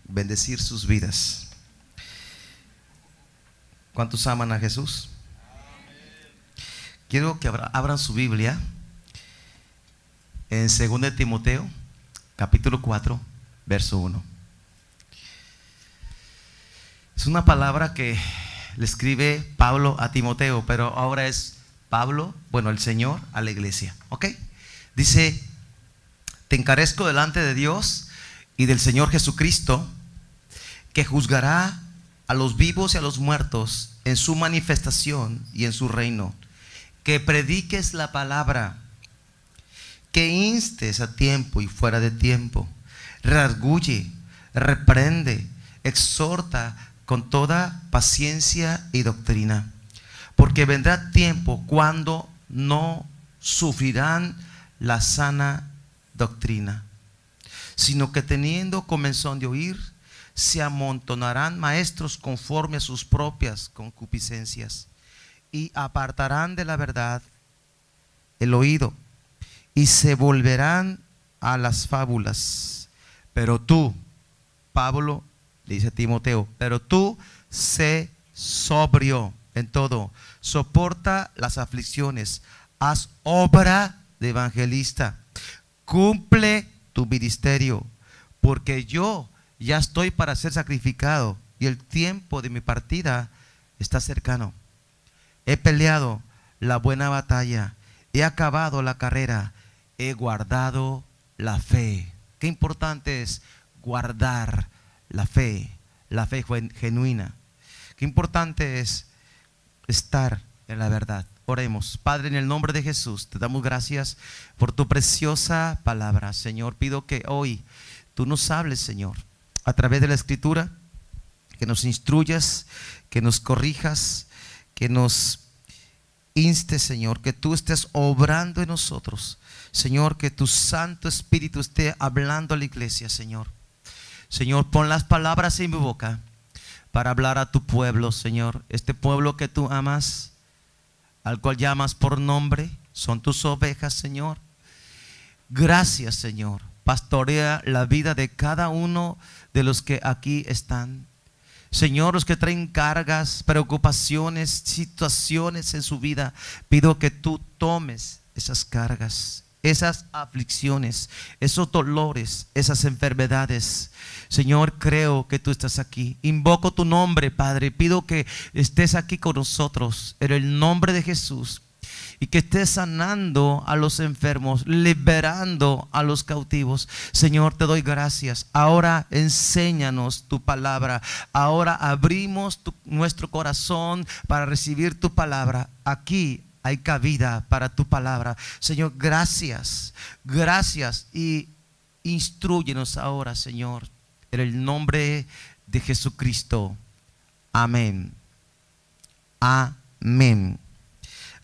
bendecir sus vidas. ¿Cuántos aman a Jesús? Quiero que abran su Biblia en 2 de Timoteo, capítulo 4, verso 1. Es una palabra que le escribe Pablo a Timoteo, pero ahora es Pablo, el Señor, a la iglesia. ¿Ok? Dice: te encarezco delante de Dios y del Señor Jesucristo, que juzgará a los vivos y a los muertos en su manifestación y en su reino. Que prediques la palabra, que instes a tiempo y fuera de tiempo, redarguye, reprende, exhorta con toda paciencia y doctrina. Porque vendrá tiempo cuando no sufrirán la sana doctrina, sino que teniendo comezón de oír, se amontonarán maestros conforme a sus propias concupiscencias, y apartarán de la verdad el oído, y se volverán a las fábulas. Pero tú, Pablo le dice a Timoteo, pero tú sé sobrio en todo, soporta las aflicciones, haz obra de evangelista, cumple tu ministerio, porque yo ya estoy para ser sacrificado y el tiempo de mi partida está cercano. He peleado la buena batalla, he acabado la carrera, he guardado la fe. Qué importante es guardar la fe genuina. Qué importante es estar en la verdad. Oremos. Padre, en el nombre de Jesús, te damos gracias por tu preciosa palabra. Señor, pido que hoy tú nos hables, Señor, a través de la Escritura, que nos instruyas, que nos corrijas, que nos instes, Señor, que tú estés obrando en nosotros. Señor, que tu Santo Espíritu esté hablando a la iglesia, Señor. Señor, pon las palabras en mi boca para hablar a tu pueblo, Señor. Este pueblo que tú amas, al cual llamas por nombre, son tus ovejas, Señor. Gracias, Señor. Pastorea la vida de cada uno de los que aquí están. Señor, los que traen cargas, preocupaciones, situaciones en su vida, pido que tú tomes esas cargas, esas aflicciones, esos dolores, esas enfermedades. Señor, creo que tú estás aquí. Invoco tu nombre, Padre. Pido que estés aquí con nosotros en el nombre de Jesús, y que estés sanando a los enfermos, liberando a los cautivos. Señor, te doy gracias. Ahora enséñanos tu palabra. Ahora abrimos nuestro corazón para recibir tu palabra. Aquí hay cabida para tu palabra. Señor, gracias. Gracias. Y instrúyenos ahora, Señor, en el nombre de Jesucristo. Amén. Amén.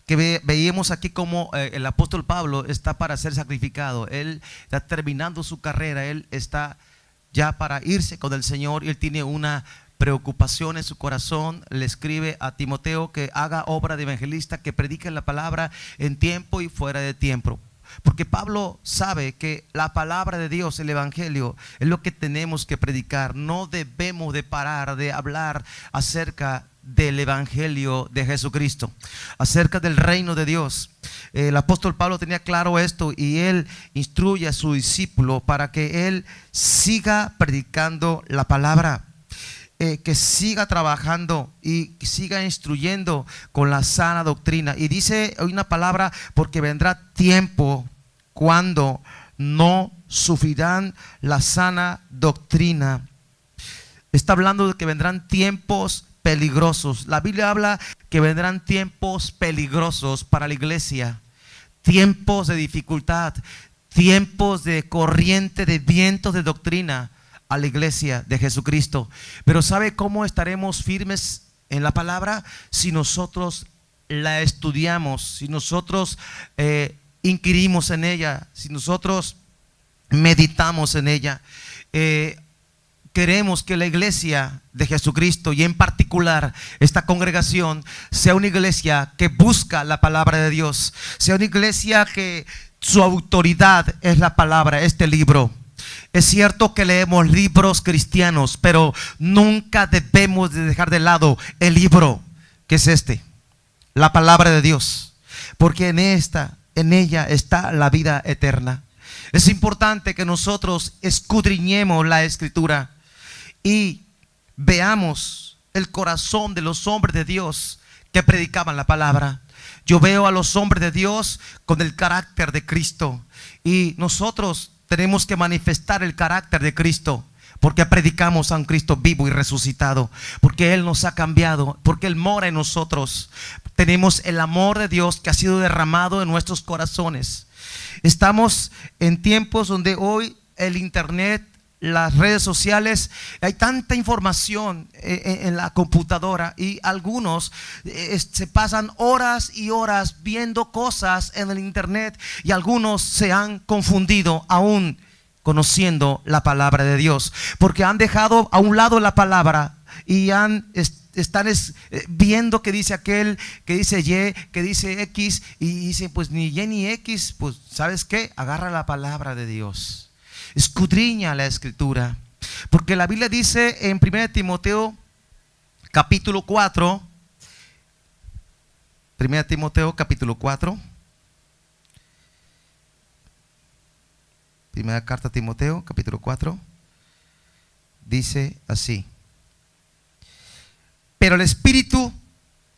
Que veíamos aquí como el apóstol Pablo está para ser sacrificado. Él está terminando su carrera. Él está ya para irse con el Señor, y él tiene una preocupación en su corazón. Le escribe a Timoteo que haga obra de evangelista, que predique la palabra en tiempo y fuera de tiempo. Porque Pablo sabe que la palabra de Dios, el evangelio, es lo que tenemos que predicar. No debemos de parar de hablar acerca del evangelio de Jesucristo, acerca del reino de Dios. El apóstol Pablo tenía claro esto, y él instruye a su discípulo para que él siga predicando la palabra, que siga trabajando y que siga instruyendo con la sana doctrina. Y dice una palabra: porque vendrá tiempo cuando no sufrirán la sana doctrina. Está hablando de que vendrán tiempos peligrosos. La Biblia habla que vendrán tiempos peligrosos para la iglesia, tiempos de dificultad, tiempos de corriente de vientos de doctrina a la iglesia de Jesucristo. Pero ¿sabe cómo estaremos firmes en la palabra? Si nosotros la estudiamos, si nosotros inquirimos en ella, si nosotros meditamos en ella. Queremos que la iglesia de Jesucristo, y en particular esta congregación, sea una iglesia que busca la palabra de Dios, sea una iglesia que su autoridad es la palabra, este libro. Es cierto que leemos libros cristianos, pero nunca debemos de dejar de lado el libro que es la palabra de Dios, porque en ella está la vida eterna. Es importante que nosotros escudriñemos la Escritura y veamos el corazón de los hombres de Dios que predicaban la palabra. Yo veo a los hombres de Dios con el carácter de Cristo, y nosotros tenemos que manifestar el carácter de Cristo, porque predicamos a un Cristo vivo y resucitado, porque Él nos ha cambiado, porque Él mora en nosotros. Tenemos el amor de Dios que ha sido derramado en nuestros corazones. Estamos en tiempos donde hoy el internet, las redes sociales, hay tanta información en la computadora, y algunos se pasan horas y horas viendo cosas en el internet, y algunos se han confundido aún conociendo la palabra de Dios, porque han dejado a un lado la palabra y están viendo que dice aquel, que dice Y, que dice X, y dicen pues ni Y ni X. Pues ¿sabes qué? Agarra la palabra de Dios, escudriña la Escritura, porque la Biblia dice en 1 Timoteo capítulo 4, 1 Timoteo capítulo 4, primera carta a Timoteo capítulo 4, dice así: pero el Espíritu,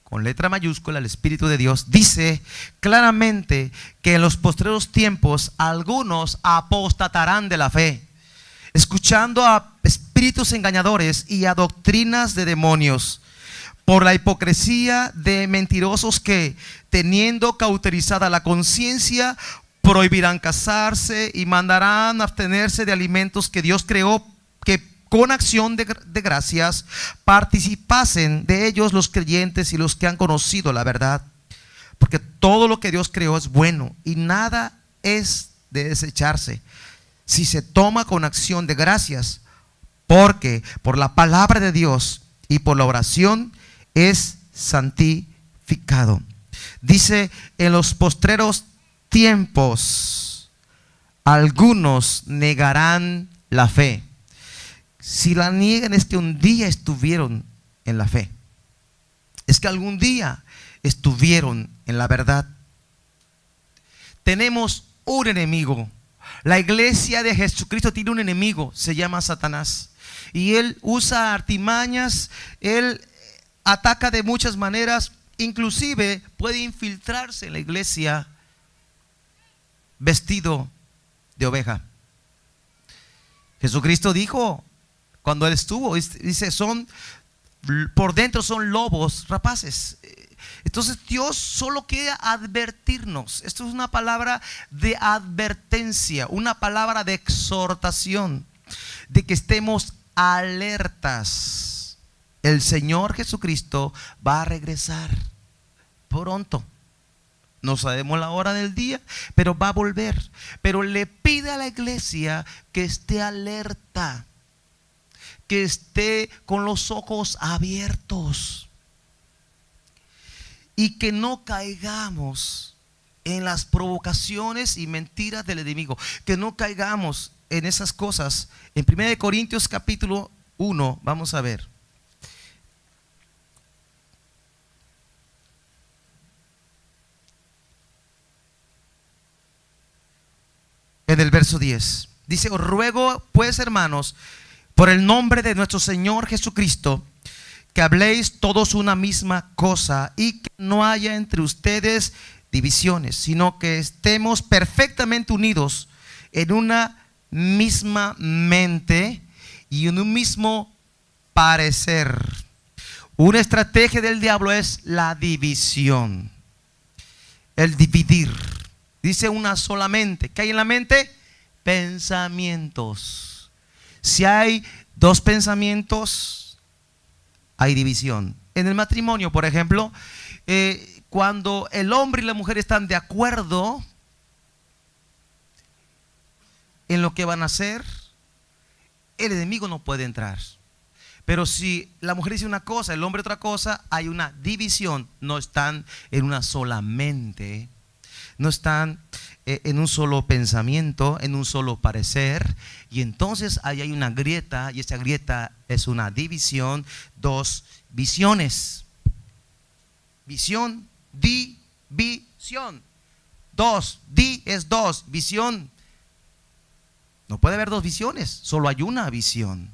con letra mayúscula, el Espíritu de Dios, dice claramente que en los postreros tiempos algunos apostatarán de la fe, escuchando a espíritus engañadores y a doctrinas de demonios, por la hipocresía de mentirosos que, teniendo cauterizada la conciencia, prohibirán casarse y mandarán abstenerse de alimentos que Dios creó, que con acción de gracias participasen de ellos los creyentes y los que han conocido la verdad. Porque todo lo que Dios creó es bueno, y nada es de desecharse si se toma con acción de gracias, porque por la palabra de Dios y por la oración es santificado. Dice: en los postreros tiempos algunos negarán la fe. Si la niegan, es que un día estuvieron en la fe, es que algún día estuvieron en la verdad. Tenemos un enemigo. La iglesia de Jesucristo tiene un enemigo, se llama Satanás, y él usa artimañas, él ataca de muchas maneras, inclusive puede infiltrarse en la iglesia vestido de oveja. Jesucristo dijo, cuando Él estuvo, dice, por dentro son lobos rapaces. Entonces Dios solo quiere advertirnos. Esto es una palabra de advertencia, una palabra de exhortación, de que estemos alertas. El Señor Jesucristo va a regresar pronto. No sabemos la hora del día, pero va a volver. Pero le pide a la iglesia que esté alerta, que esté con los ojos abiertos, y que no caigamos en las provocaciones y mentiras del enemigo, que no caigamos en esas cosas. En 1 Corintios capítulo 1, vamos a ver. En el verso 10 dice: os ruego pues, hermanos, por el nombre de nuestro Señor Jesucristo, que habléis todos una misma cosa, y que no haya entre ustedes divisiones, sino que estemos perfectamente unidos en una misma mente y en un mismo parecer. Una estrategia del diablo es la división, el dividir. Dice una sola mente. ¿Qué hay en la mente? Pensamientos. Si hay dos pensamientos, hay división. En el matrimonio, por ejemplo, cuando el hombre y la mujer están de acuerdo en lo que van a hacer, el enemigo no puede entrar. Pero si la mujer dice una cosa, el hombre otra cosa, hay una división. No están en una sola mente, no están en un solo pensamiento, en un solo parecer, y entonces ahí hay una grieta, y esa grieta es una división, dos visiones. Visión, división. Dos, es dos, visión. No puede haber dos visiones, solo hay una visión.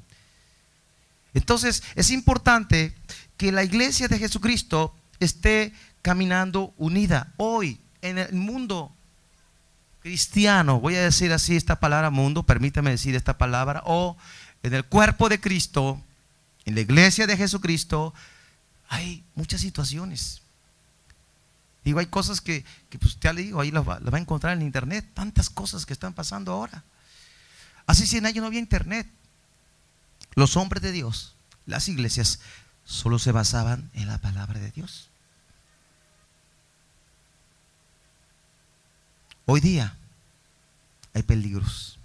Entonces es importante que la iglesia de Jesucristo esté caminando unida. Hoy en el mundo cristiano, voy a decir así esta palabra mundo, permítame decir esta palabra, o en el cuerpo de Cristo, en la iglesia de Jesucristo, hay muchas situaciones. Digo, hay cosas que pues ya le digo, ahí las va a encontrar en internet, tantas cosas que están pasando ahora. Hace 100 años no había internet. Los hombres de Dios, las iglesias, solo se basaban en la palabra de Dios. Hoy día hay peligros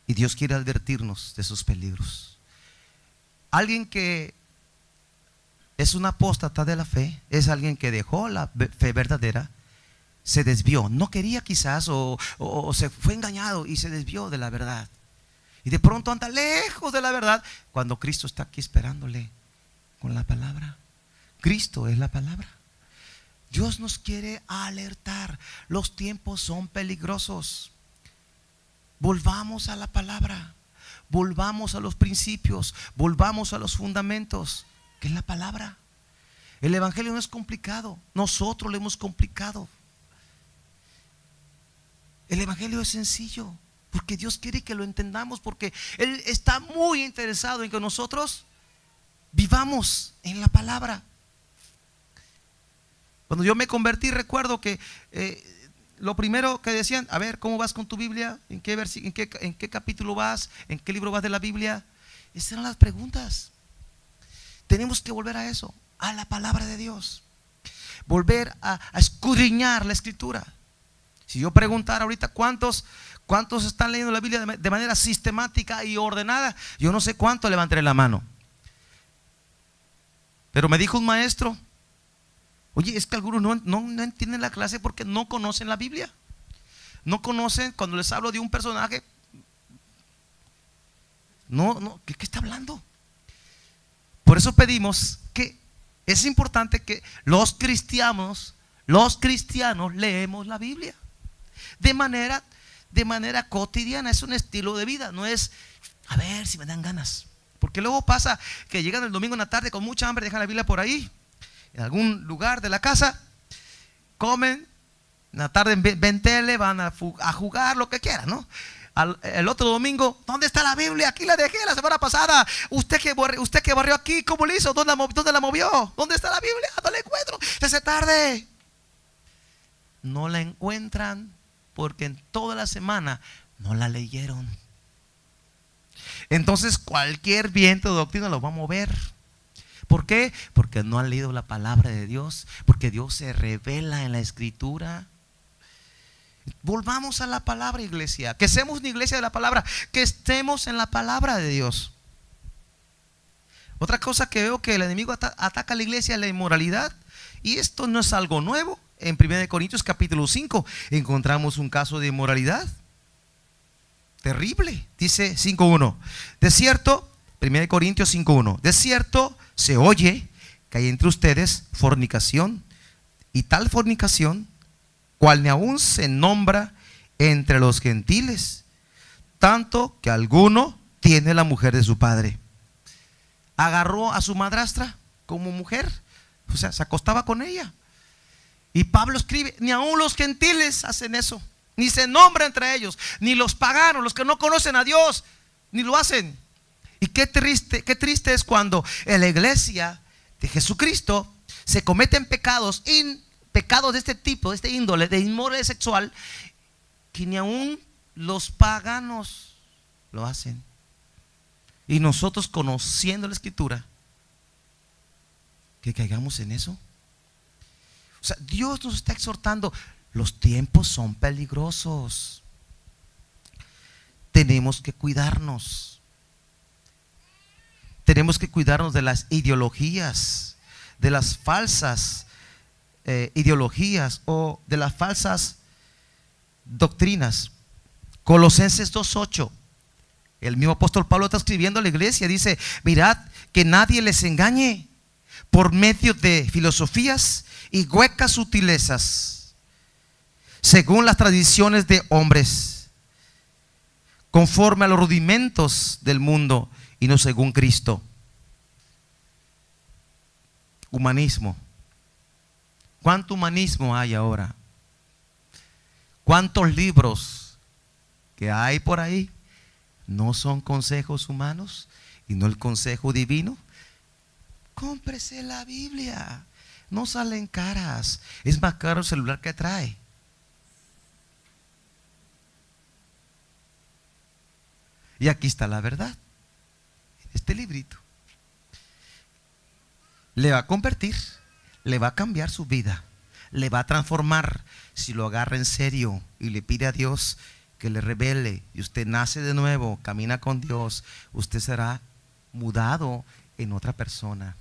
y Dios quiere advertirnos de esos peligros. Alguien que es un apóstata de la fe es alguien que dejó la fe verdadera, se desvió, no quería quizás o se fue engañado y se desvió de la verdad. Y de pronto anda lejos de la verdad cuando Cristo está aquí esperándole con la palabra. Cristo es la palabra. Dios nos quiere alertar. Los tiempos son peligrosos. Volvamos a la palabra. Volvamos a los principios. Volvamos a los fundamentos, que es la palabra. El evangelio no es complicado. Nosotros lo hemos complicado. El evangelio es sencillo, porque Dios quiere que lo entendamos, porque Él está muy interesado en que nosotros vivamos en la palabra. Cuando yo me convertí, recuerdo que lo primero que decían: a ver, ¿cómo vas con tu Biblia? ¿En qué capítulo vas? ¿En qué libro vas de la Biblia? Esas eran las preguntas. Tenemos que volver a eso, a la palabra de Dios. Volver a escudriñar la escritura. Si yo preguntara ahorita cuántos están leyendo la Biblia de manera sistemática y ordenada, yo no sé cuánto levantaré la mano. Pero me dijo un maestro: oye, es que algunos no entienden la clase porque no conocen la Biblia. No conocen, cuando les hablo de un personaje, ¿qué está hablando? Por eso pedimos que es importante que los cristianos leemos la Biblia de manera cotidiana. Es un estilo de vida, no es a ver si me dan ganas. Porque luego pasa que llegan el domingo en la tarde con mucha hambre, dejan la Biblia por ahí en algún lugar de la casa, comen, en la tarde ven tele, van a jugar, lo que quieran, ¿no? El otro domingo: ¿dónde está la Biblia? Aquí la dejé la semana pasada. Usted que barrió aquí, ¿cómo le hizo? ¿Dónde la movió? ¿Dónde está la Biblia? No la encuentro. Esa tarde no la encuentran porque en toda la semana no la leyeron. Entonces cualquier viento de doctrina lo va a mover. ¿Por qué? Porque no han leído la palabra de Dios, porque Dios se revela en la escritura. Volvamos a la palabra, iglesia. Que seamos una iglesia de la palabra, que estemos en la palabra de Dios. Otra cosa que veo, que el enemigo ataca a la iglesia, es la inmoralidad. Y esto no es algo nuevo. En 1 Corintios capítulo 5 encontramos un caso de inmoralidad terrible. Dice 5.1: de cierto, 1 Corintios 5.1: de cierto se oye que hay entre ustedes fornicación, y tal fornicación, cual ni aún se nombra entre los gentiles, tanto que alguno tiene la mujer de su padre. Agarró a su madrastra como mujer, o sea, se acostaba con ella. Y Pablo escribe: ni aún los gentiles hacen eso, ni se nombra entre ellos, ni los paganos, los que no conocen a Dios, ni lo hacen. Y qué triste es cuando en la iglesia de Jesucristo se cometen pecados de este tipo, de este índole, de inmoralidad sexual, que ni aún los paganos lo hacen. Y nosotros, conociendo la escritura, que caigamos en eso. O sea, Dios nos está exhortando: los tiempos son peligrosos, tenemos que cuidarnos. Tenemos que cuidarnos de las ideologías, de las falsas ideologías, o de las falsas doctrinas. Colosenses 2:8. El mismo apóstol Pablo está escribiendo a la iglesia. Dice: mirad que nadie les engañe por medio de filosofías y huecas sutilezas, según las tradiciones de hombres, conforme a los rudimentos del mundo y no según Cristo. Humanismo. ¿Cuánto humanismo hay ahora? ¿Cuántos libros que hay por ahí no son consejos humanos y no el consejo divino? Cómprese la Biblia, no salen caras. Es más caro el celular que trae. Y aquí está la verdad. Este librito le va a convertir, le va a cambiar su vida, le va a transformar. Si lo agarra en serio y le pide a Dios que le revele y usted nace de nuevo, camina con Dios, usted será mudado en otra persona.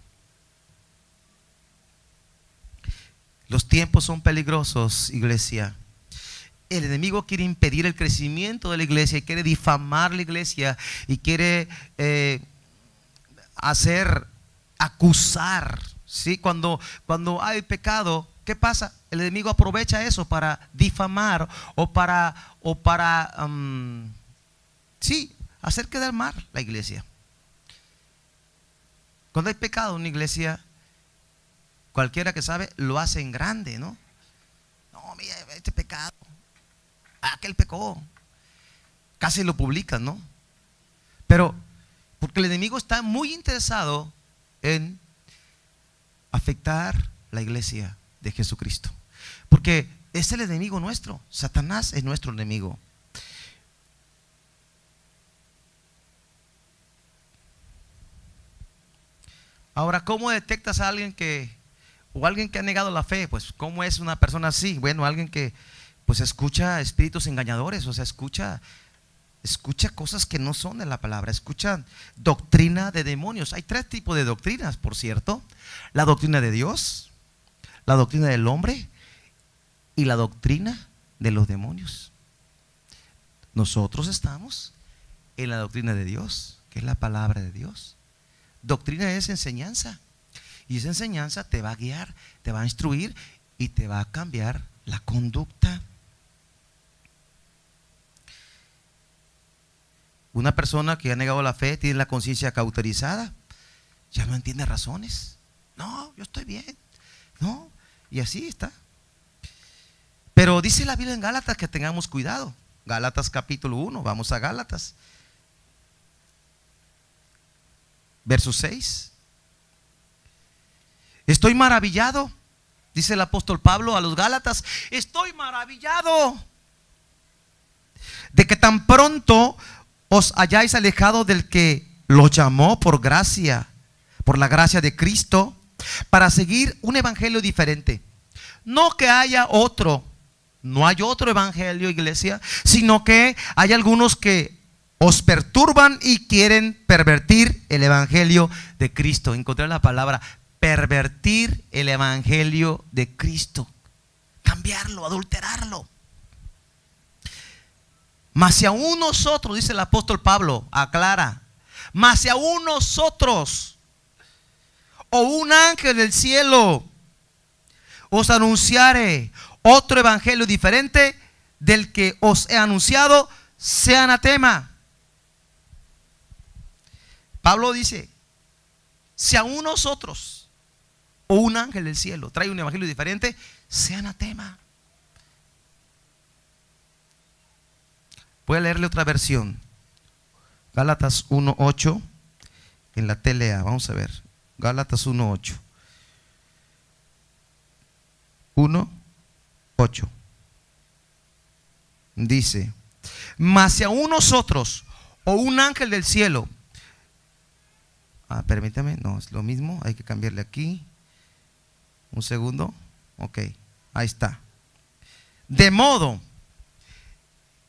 Los tiempos son peligrosos, iglesia. El enemigo quiere impedir el crecimiento de la iglesia y quiere difamar la iglesia y quiere acusar, ¿sí? Cuando hay pecado, ¿qué pasa? El enemigo aprovecha eso para difamar o para hacer quedar mal la iglesia. Cuando hay pecado en una iglesia, cualquiera que sabe lo hace en grande, ¿no? No, mira, este pecado, aquel pecó, casi lo publican, ¿no? Pero porque el enemigo está muy interesado en afectar la iglesia de Jesucristo, porque es el enemigo nuestro. Satanás es nuestro enemigo. Ahora, ¿cómo detectas a alguien que ha negado la fe? Pues, ¿cómo es una persona así? Bueno, alguien que pues escucha espíritus engañadores, o sea, escucha cosas que no son de la palabra, escucha doctrina de demonios. Hay tres tipos de doctrinas, por cierto: la doctrina de Dios, la doctrina del hombre y la doctrina de los demonios. Nosotros estamos en la doctrina de Dios, que es la palabra de Dios. Doctrina es enseñanza, y esa enseñanza te va a guiar, te va a instruir y te va a cambiar la conducta. Una persona que ha negado la fe tiene la conciencia cauterizada, ya no entiende razones. No, yo estoy bien, no, y así está. Pero dice la Biblia en Gálatas que tengamos cuidado. Gálatas capítulo 1, vamos a Gálatas, verso 6. Estoy maravillado, dice el apóstol Pablo a los Gálatas, estoy maravillado de que tan pronto os hayáis alejado del que los llamó por gracia, por la gracia de Cristo, para seguir un evangelio diferente. No que haya otro, no hay otro evangelio, iglesia, sino que hay algunos que os perturban y quieren pervertir el evangelio de Cristo. Encontré la palabra pervertir el evangelio de Cristo, cambiarlo, adulterarlo. Mas si aún nosotros, dice el apóstol Pablo, aclara, mas si aún nosotros o un ángel del cielo os anunciare otro evangelio diferente del que os he anunciado, sea anatema. Pablo dice: si aún nosotros o un ángel del cielo trae un evangelio diferente, sea anatema. Voy a leerle otra versión. Gálatas 1:8 en la TLA. Vamos a ver. Gálatas 1:8. 1:8. Dice: mas si aún nosotros o un ángel del cielo. Permítame, no es lo mismo. Hay que cambiarle aquí. Un segundo. Ok, ahí está. De modo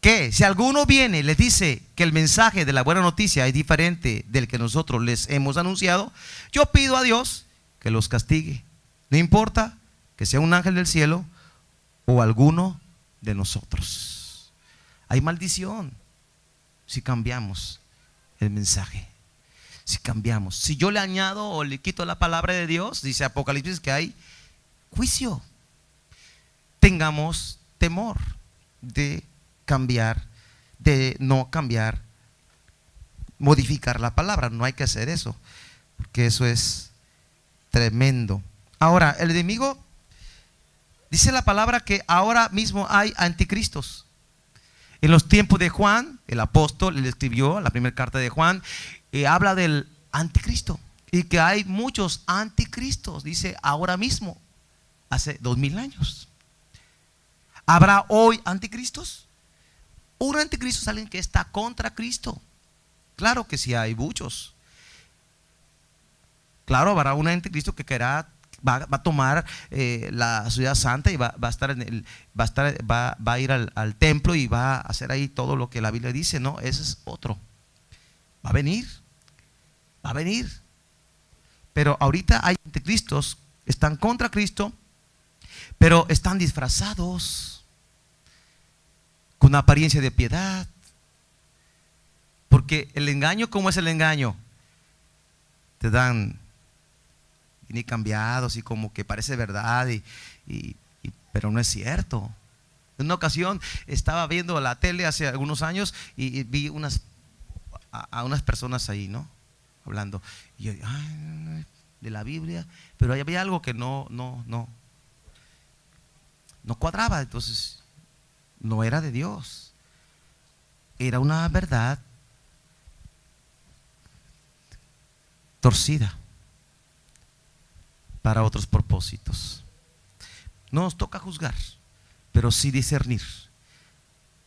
que si alguno viene y les dice que el mensaje de la buena noticia es diferente del que nosotros les hemos anunciado, yo pido a Dios que los castigue. No importa que sea un ángel del cielo o alguno de nosotros. Hay maldición si cambiamos el mensaje. Si cambiamos, si yo le añado o le quito la palabra de Dios, dice Apocalipsis que hay juicio. Tengamos temor de cambiar, de no cambiar, modificar la palabra. No hay que hacer eso, porque eso es tremendo. Ahora, el enemigo, dice la palabra que ahora mismo hay anticristos. En los tiempos de Juan, el apóstol, le escribió la primera carta de Juan, habla del anticristo y que hay muchos anticristos, dice ahora mismo, hace 2000 años. ¿Habrá hoy anticristos? Un anticristo es alguien que está contra Cristo. Claro que sí hay muchos. Claro, habrá un anticristo que querrá, va a tomar la ciudad santa y va a ir al templo y va a hacer ahí todo lo que la Biblia dice. No, ese es otro. Va a venir. Pero ahorita hay anticristos, están contra Cristo, pero están disfrazados con una apariencia de piedad. Porque el engaño, ¿cómo es el engaño? Te dan ni cambiados y como que parece verdad, pero no es cierto. En una ocasión estaba viendo la tele hace algunos años y vi a unas personas ahí, ¿no? Hablando. Y yo, de la Biblia, pero ahí había algo que no cuadraba. Entonces no era de Dios, era una verdad torcida para otros propósitos. No nos toca juzgar, pero sí discernir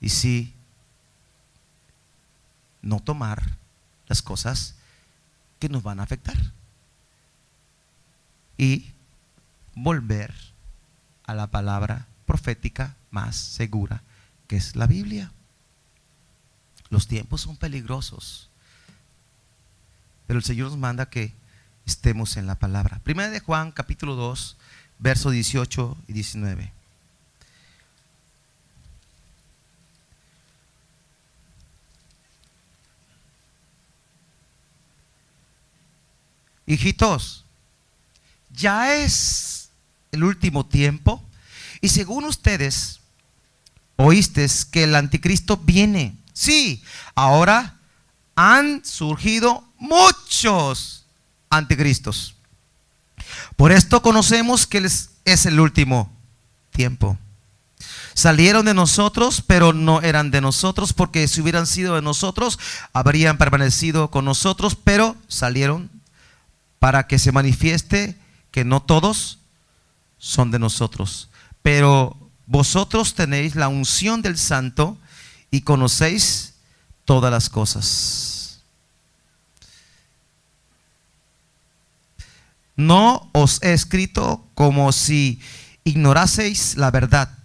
y sí no tomar las cosas que nos van a afectar y volver a la palabra profética más segura, que es la Biblia. Los tiempos son peligrosos, pero el Señor nos manda que estemos en la palabra. Primera de Juan, capítulo 2, versos 18 y 19. Hijitos, ya es el último tiempo y según ustedes oísteis que el anticristo viene. Sí, ahora han surgido muchos anticristos. Por esto conocemos que es el último tiempo. Salieron de nosotros, pero no eran de nosotros, porque si hubieran sido de nosotros, habrían permanecido con nosotros, pero salieron para que se manifieste que no todos son de nosotros. Pero vosotros tenéis la unción del Santo y conocéis todas las cosas. No os he escrito como si ignoraseis la verdad,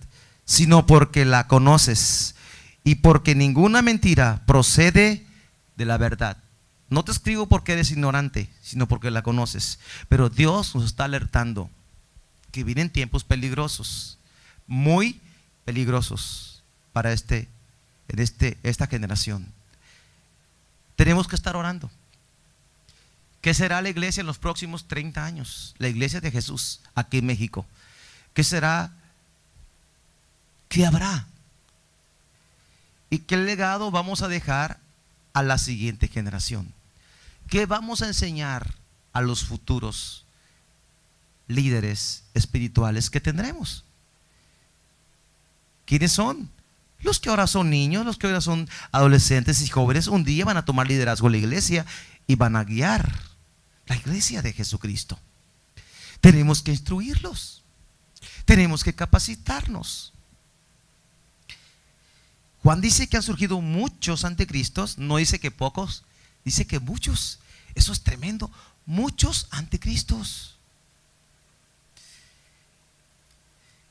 sino porque la conoces y porque ninguna mentira procede de la verdad. No te escribo porque eres ignorante, sino porque la conoces. Pero Dios nos está alertando que vienen tiempos peligrosos, muy peligrosos para esta generación. Tenemos que estar orando. ¿Qué será la iglesia en los próximos 30 años? La iglesia de Jesús aquí en México. ¿Qué será? ¿Qué habrá? ¿Y qué legado vamos a dejar a la siguiente generación? ¿Qué vamos a enseñar a los futuros líderes espirituales que tendremos? ¿Quiénes son? Los que ahora son niños, los que ahora son adolescentes y jóvenes, un día van a tomar liderazgo en la iglesia y van a guiar la iglesia de Jesucristo. Tenemos que instruirlos, tenemos que capacitarnos. Juan dice que han surgido muchos anticristos, no dice que pocos, dice que muchos. Eso es tremendo, muchos anticristos.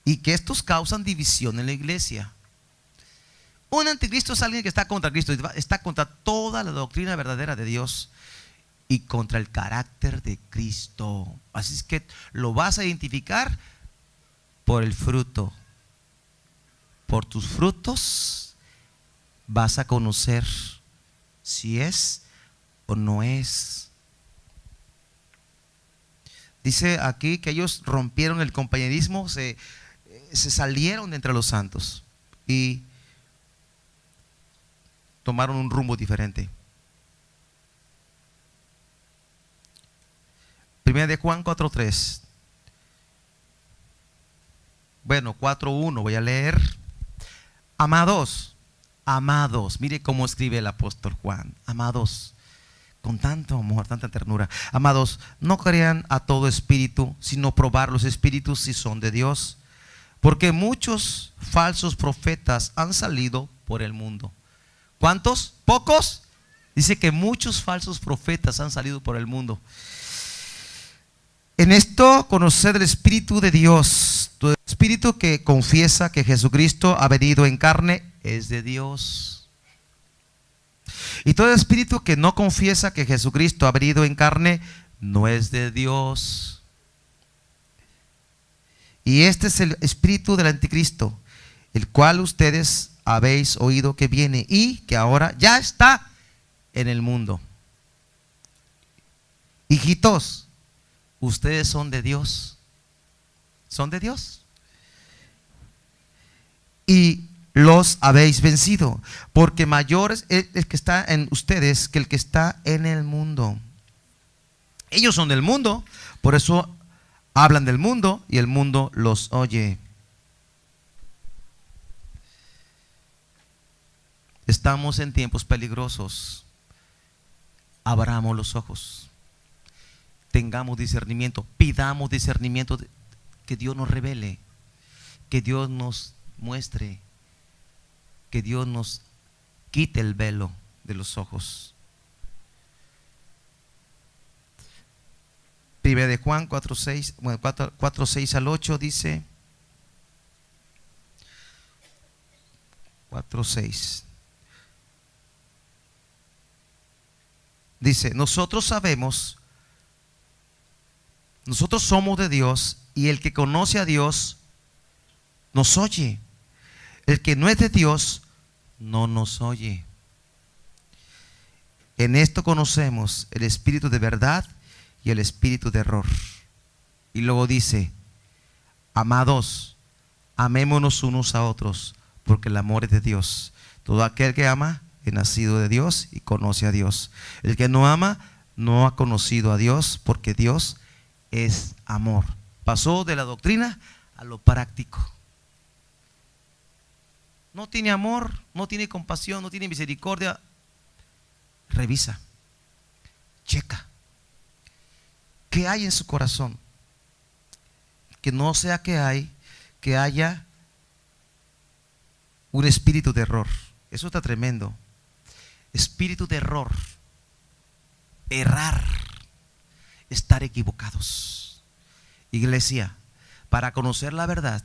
Y que estos causan división en la iglesia. Un anticristo es alguien que está contra Cristo, está contra toda la doctrina verdadera de Dios y contra el carácter de Cristo. Así es que lo vas a identificar por el fruto. Por tus frutos vas a conocer si es o no es. Dice aquí que ellos rompieron el compañerismo, se salieron de entre los santos y tomaron un rumbo diferente. Primera de Juan 4:3. Bueno, 4:1 voy a leer. Amados, amados, mire cómo escribe el apóstol Juan. Amados, con tanto amor, tanta ternura. Amados, no crean a todo espíritu, sino probar los espíritus si son de Dios. Porque muchos falsos profetas han salido por el mundo. ¿Cuántos? ¿Pocos? Dice que muchos falsos profetas han salido por el mundo. En esto conoced el Espíritu de Dios. Todo espíritu que confiesa que Jesucristo ha venido en carne es de Dios. Y todo espíritu que no confiesa que Jesucristo ha venido en carne no es de Dios. Y este es el espíritu del anticristo, el cual ustedes habéis oído que viene y que ahora ya está en el mundo. Hijitos, ustedes son de Dios. Son de Dios. Y los habéis vencido, porque mayor es el que está en ustedes que el que está en el mundo. Ellos son del mundo, por eso hablan del mundo y el mundo los oye. Estamos en tiempos peligrosos. Abramos los ojos. Tengamos discernimiento. Pidamos discernimiento. Que Dios nos revele. Que Dios nos muestre. Que Dios nos quite el velo de los ojos. Primera de Juan 4:6, bueno, 4:6 al 8 dice. 4:6. Dice, nosotros sabemos, nosotros somos de Dios y el que conoce a Dios nos oye. El que no es de Dios no nos oye. En esto conocemos el espíritu de verdad y el espíritu de error. Y luego dice, amados, amémonos unos a otros, porque el amor es de Dios. Todo aquel que ama es nacido de Dios y conoce a Dios. El que no ama no ha conocido a Dios, porque Dios es amor. Pasó de la doctrina a lo práctico. No tiene amor, no tiene compasión, no tiene misericordia. Revisa, checa. ¿Qué hay en su corazón? Que no sea que haya un espíritu de error. Eso está tremendo. Espíritu de error. Errar. Estar equivocados. Iglesia, para conocer la verdad,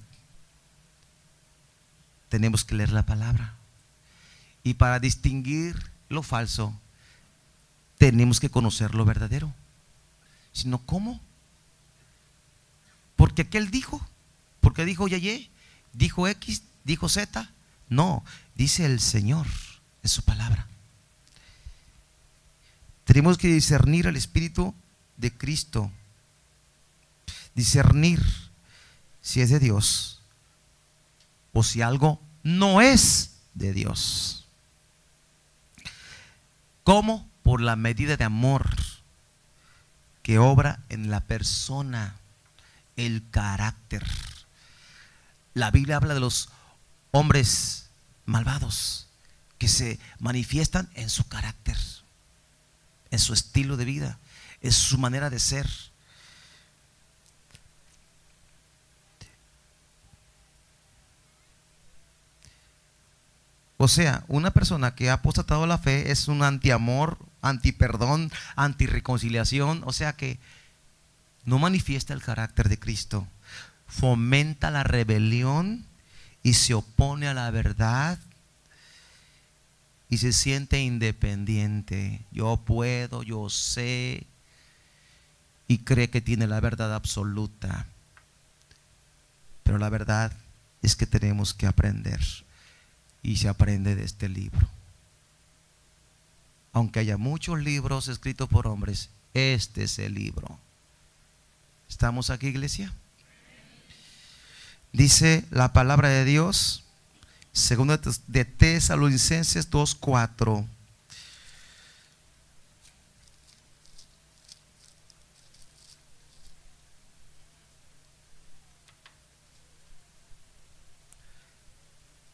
tenemos que leer la palabra. Y para distinguir lo falso, tenemos que conocer lo verdadero. Si no, ¿cómo? Porque aquel dijo, porque dijo Y, dijo X, dijo Z. No, dice el Señor en su palabra. Tenemos que discernir el Espíritu de Cristo. Discernir si es de Dios o si algo no es de Dios. ¿Cómo? Por la medida de amor que obra en la persona, el carácter. La Biblia habla de los hombres malvados que se manifiestan en su carácter, en su estilo de vida, en su manera de ser. O sea, una persona que ha apostatado la fe es un antiamor, antiperdón, antirreconciliación. O sea que no manifiesta el carácter de Cristo. Fomenta la rebelión y se opone a la verdad y se siente independiente. Yo puedo, yo sé, y cree que tiene la verdad absoluta. Pero la verdad es que tenemos que aprender y se aprende de este libro. Aunque haya muchos libros escritos por hombres, este es el libro. ¿Estamos aquí, iglesia? Dice la palabra de Dios, segundo de Tesalonicenses 2:4.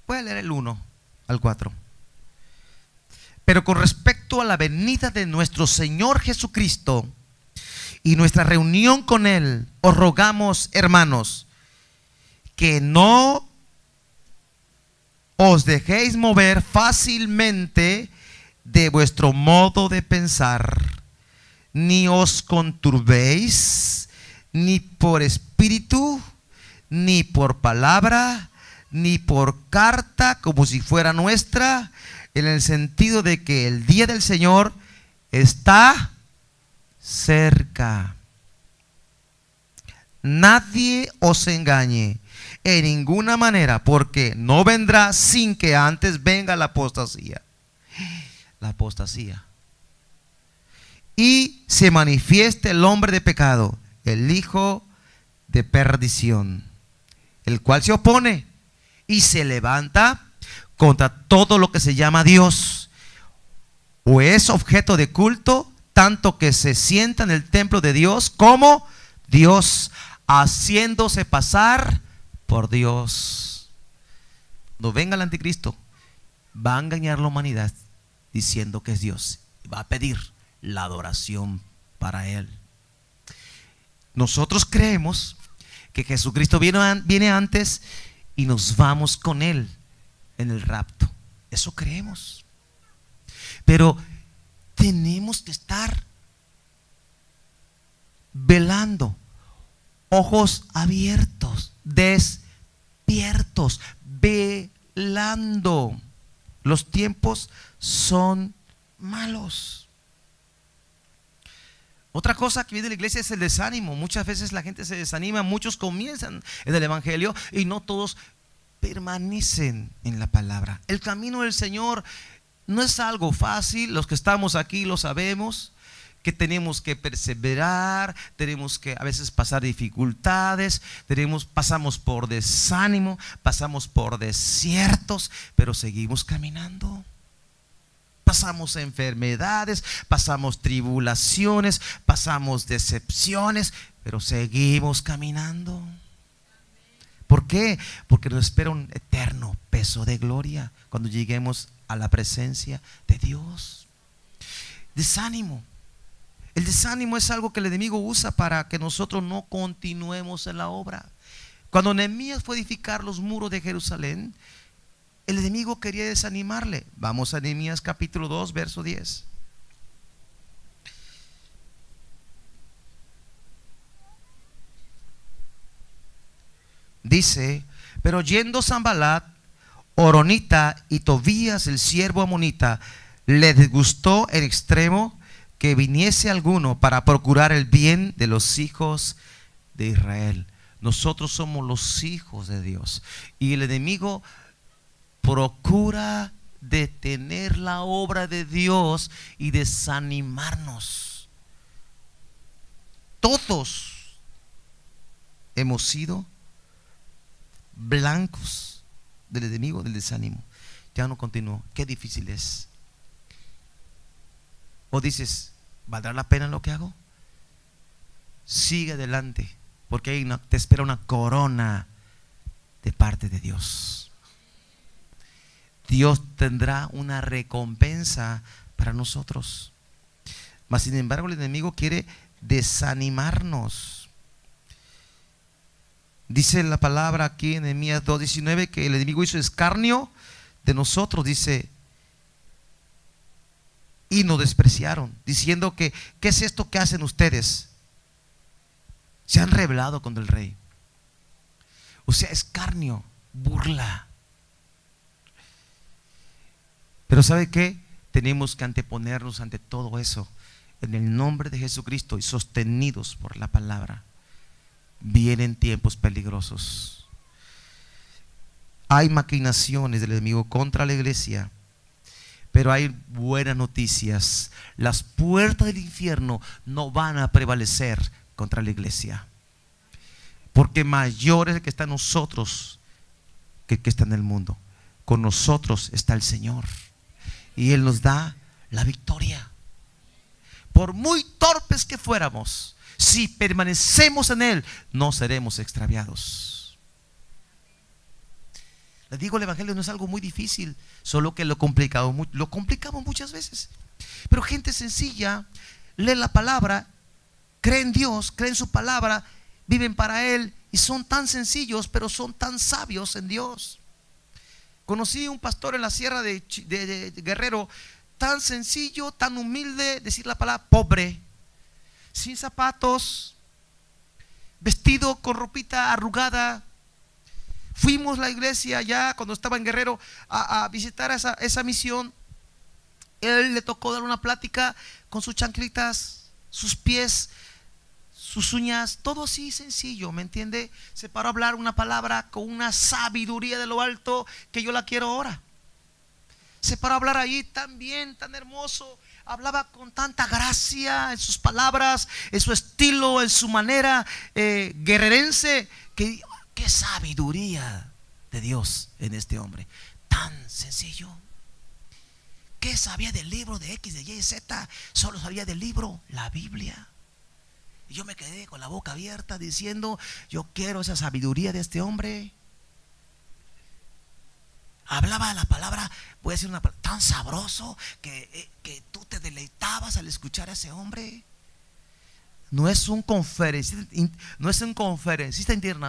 Voy a leer el 1 al 4. Pero con respecto a la venida de nuestro Señor Jesucristo y nuestra reunión con Él, os rogamos, hermanos, que no os dejéis mover fácilmente de vuestro modo de pensar, ni os conturbéis, ni por espíritu, ni por palabra, ni por carta como si fuera nuestra, en el sentido de que el día del Señor está cerca. Nadie os engañe en ninguna manera, porque no vendrá sin que antes venga la apostasía. La apostasía. Y se manifieste el hombre de pecado, el hijo de perdición, el cual se opone y se levanta contra todo lo que se llama Dios o es objeto de culto, tanto que se sienta en el templo de Dios como Dios, haciéndose pasar por Dios. No venga el anticristo, va a engañar a la humanidad diciendo que es Dios, va a pedir la adoración para Él. Nosotros creemos que Jesucristo viene antes y nos vamos con Él en el rapto. Eso creemos. Pero tenemos que estar velando, ojos abiertos, despiertos, velando. Los tiempos son malos. Otra cosa que viene de la iglesia es el desánimo. Muchas veces la gente se desanima, muchos comienzan en el evangelio y no todos permanecen en la palabra. El camino del Señor no es algo fácil. Los que estamos aquí lo sabemos, que tenemos que perseverar, tenemos que a veces pasar dificultades, pasamos por desánimo, pasamos por desiertos, pero seguimos caminando. Pasamos enfermedades, pasamos tribulaciones, pasamos decepciones, pero seguimos caminando. ¿Por qué? Porque nos espera un eterno peso de gloria cuando lleguemos a la presencia de Dios. Desánimo. El desánimo es algo que el enemigo usa para que nosotros no continuemos en la obra. Cuando Nehemías fue a edificar los muros de Jerusalén, el enemigo quería desanimarle. Vamos a Nehemías capítulo 2, verso 10. Dice: pero yendo Sanballat, Horonita y Tobías el siervo amonita, le disgustó en extremo que viniese alguno para procurar el bien de los hijos de Israel. Nosotros somos los hijos de Dios y el enemigo procura detener la obra de Dios y desanimarnos. Todos hemos sido blancos del enemigo del desánimo. Ya no continúo, qué difícil es. O dices, ¿valdrá la pena lo que hago? Sigue adelante, porque ahí te espera una corona de parte de Dios. Dios tendrá una recompensa para nosotros. Mas sin embargo el enemigo quiere desanimarnos. Dice la palabra aquí en Nehemías 2:19 que el enemigo hizo escarnio de nosotros, dice, y nos despreciaron, diciendo que ¿qué es esto que hacen ustedes? Se han rebelado contra el rey. O sea, escarnio, burla. Pero ¿sabe qué? Tenemos que anteponernos ante todo eso en el nombre de Jesucristo y sostenidos por la palabra. Vienen tiempos peligrosos. hay maquinaciones del enemigo contra la iglesia, pero hay buenas noticias. Las puertas del infierno no van a prevalecer contra la iglesia, porque mayor es el que está en nosotros que el que está en el mundo. Con nosotros está el Señor y Él nos da la victoria. Por muy torpes que fuéramos, si permanecemos en Él, no seremos extraviados. Les digo, el evangelio no es algo muy difícil, solo que lo complicamos muchas veces. Pero gente sencilla lee la palabra, cree en Dios, cree en su palabra, viven para Él y son tan sencillos, pero son tan sabios en Dios. Conocí un pastor en la sierra de Guerrero, tan sencillo, tan humilde, decir la palabra, pobre, sin zapatos, vestido con ropita arrugada. Fuimos a la iglesia ya cuando estaba en Guerrero a visitar esa misión. Él le tocó dar una plática con sus chanclitas, sus pies, sus uñas, todo así sencillo, ¿me entiende? Se paró a hablar una palabra con una sabiduría de lo alto que yo la quiero ahora. Se paró a hablar ahí tan bien, tan hermoso. Hablaba con tanta gracia en sus palabras, en su estilo, en su manera guerrerense, que qué sabiduría de Dios en este hombre, tan sencillo. ¿Qué sabía del libro de X, de Y, Z? Solo sabía del libro, la Biblia. Y yo me quedé con la boca abierta diciendo, yo quiero esa sabiduría de este hombre. Hablaba la palabra, voy a decir una palabra, tan sabroso que tú te deleitabas al escuchar a ese hombre. No es un conferencista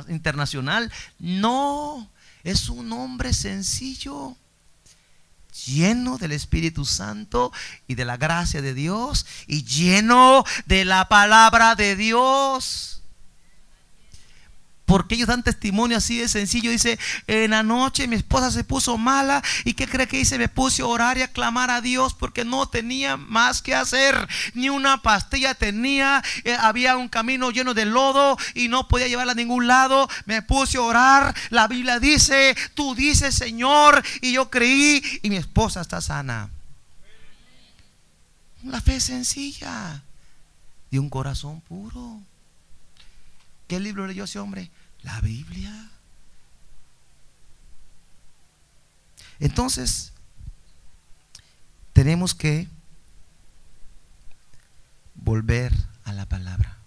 internacional, no, es un hombre sencillo, lleno del Espíritu Santo y de la gracia de Dios y lleno de la palabra de Dios. Porque ellos dan testimonio así de sencillo. Dice, en la noche mi esposa se puso mala. ¿Y qué cree que hice? Me puse a orar y a clamar a Dios porque no tenía más que hacer. Ni una pastilla tenía. Había un camino lleno de lodo y no podía llevarla a ningún lado. Me puse a orar. La Biblia dice, tú dices, Señor, y yo creí y mi esposa está sana. La fe sencilla de un corazón puro. ¿Qué libro leyó ese hombre? La Biblia. Entonces, tenemos que volver a la palabra.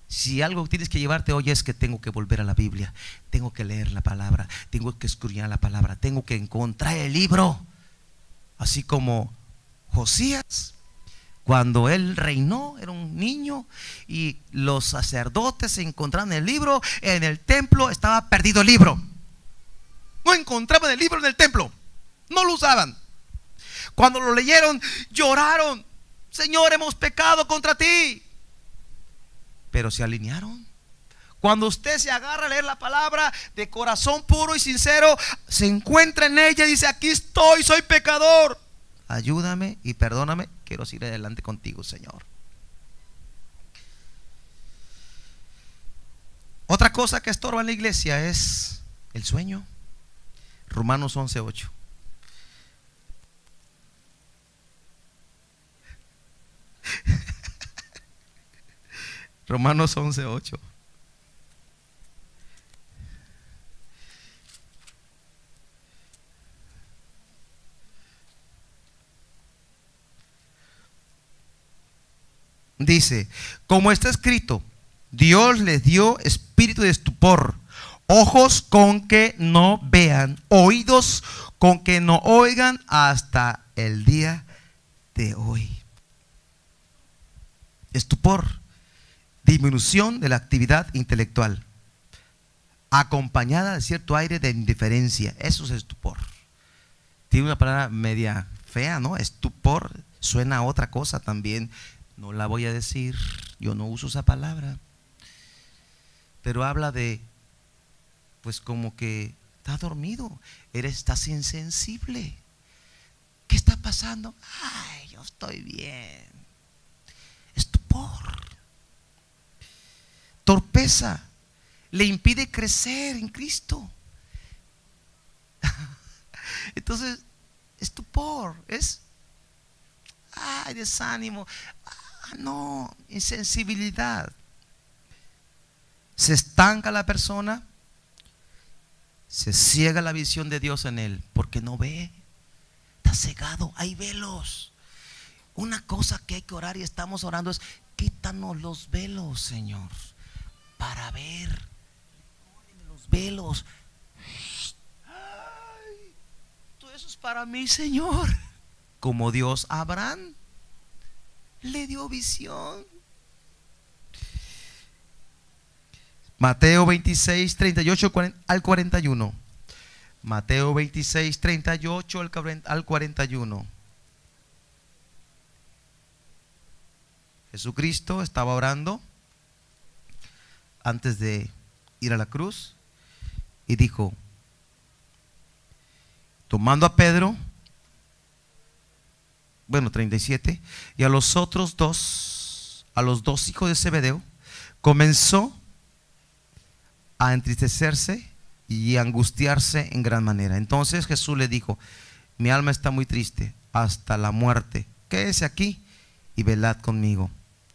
Si algo tienes que llevarte hoy es que tengo que volver a la Biblia, tengo que leer la palabra, tengo que escudriñar la palabra, tengo que encontrar el libro. Así como Josías, cuando él reinó, era un niño y los sacerdotes se encontraron el libro en el templo, estaba perdido el libro. No encontraban el libro en el templo, no lo usaban. Cuando lo leyeron, lloraron, Señor, hemos pecado contra ti. Pero se alinearon. Cuando usted se agarra a leer la palabra de corazón puro y sincero, se encuentra en ella y dice, aquí estoy, soy pecador, ayúdame y perdóname, quiero seguir adelante contigo, Señor. Otra cosa que estorba en la iglesia es el sueño. Romanos 11:8. Romanos 11:8. Dice, como está escrito, Dios les dio espíritu de estupor, ojos con que no vean, oídos con que no oigan hasta el día de hoy. Estupor, disminución de la actividad intelectual, acompañada de cierto aire de indiferencia. Eso es estupor. Tiene una palabra media fea, ¿no? Estupor suena a otra cosa también. No la voy a decir, yo no uso esa palabra. Pero habla de, pues como que estás dormido, estás insensible. ¿Qué está pasando? Ay, yo estoy bien. Estupor. Torpeza le impide crecer en Cristo. Entonces, estupor, es desánimo, no, insensibilidad. Se estanca la persona, se ciega la visión de Dios en él, porque no ve, está cegado, hay velos. Una cosa que hay que orar y estamos orando es: quítanos los velos, Señor, para ver. Los velos. Ay, todo eso es para mí, Señor. Como Dios a Abraham le dio visión. Mateo 26, 38 al 41. Mateo 26, 38 al 41. Jesucristo estaba orando antes de ir a la cruz y dijo, tomando a Pedro, 37, y a los otros dos, a los dos hijos de Zebedeo, comenzó a entristecerse y angustiarse en gran manera. Entonces Jesús le dijo, mi alma está muy triste hasta la muerte, quédese aquí y velad conmigo.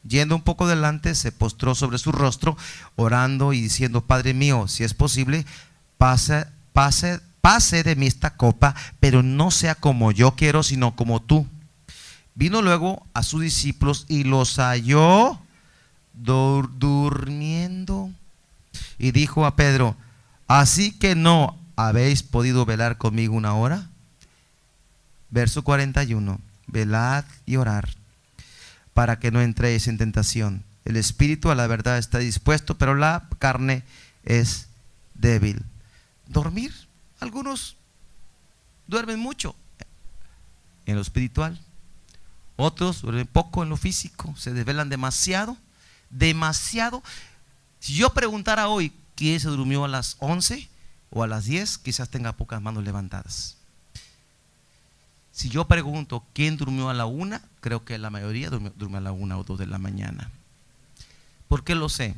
Yendo un poco delante, se postró sobre su rostro, orando y diciendo, Padre mío, si es posible, pase de mí esta copa, pero no sea como yo quiero, sino como tú. Vino luego a sus discípulos y los halló durmiendo, y dijo a Pedro, ¿así que no habéis podido velar conmigo una hora? Verso 41, velad y orad, para que no entréis en tentación. El espíritu a la verdad está dispuesto, pero la carne es débil. Dormir, algunos duermen mucho en lo espiritual, otros duermen poco en lo físico, se desvelan demasiado. Si yo preguntara hoy quién se durmió a las 11 o a las 10, quizás tenga pocas manos levantadas. Si yo pregunto quién durmió a la 1, creo que la mayoría duerme a la 1 o 2 de la mañana. ¿Por qué lo sé?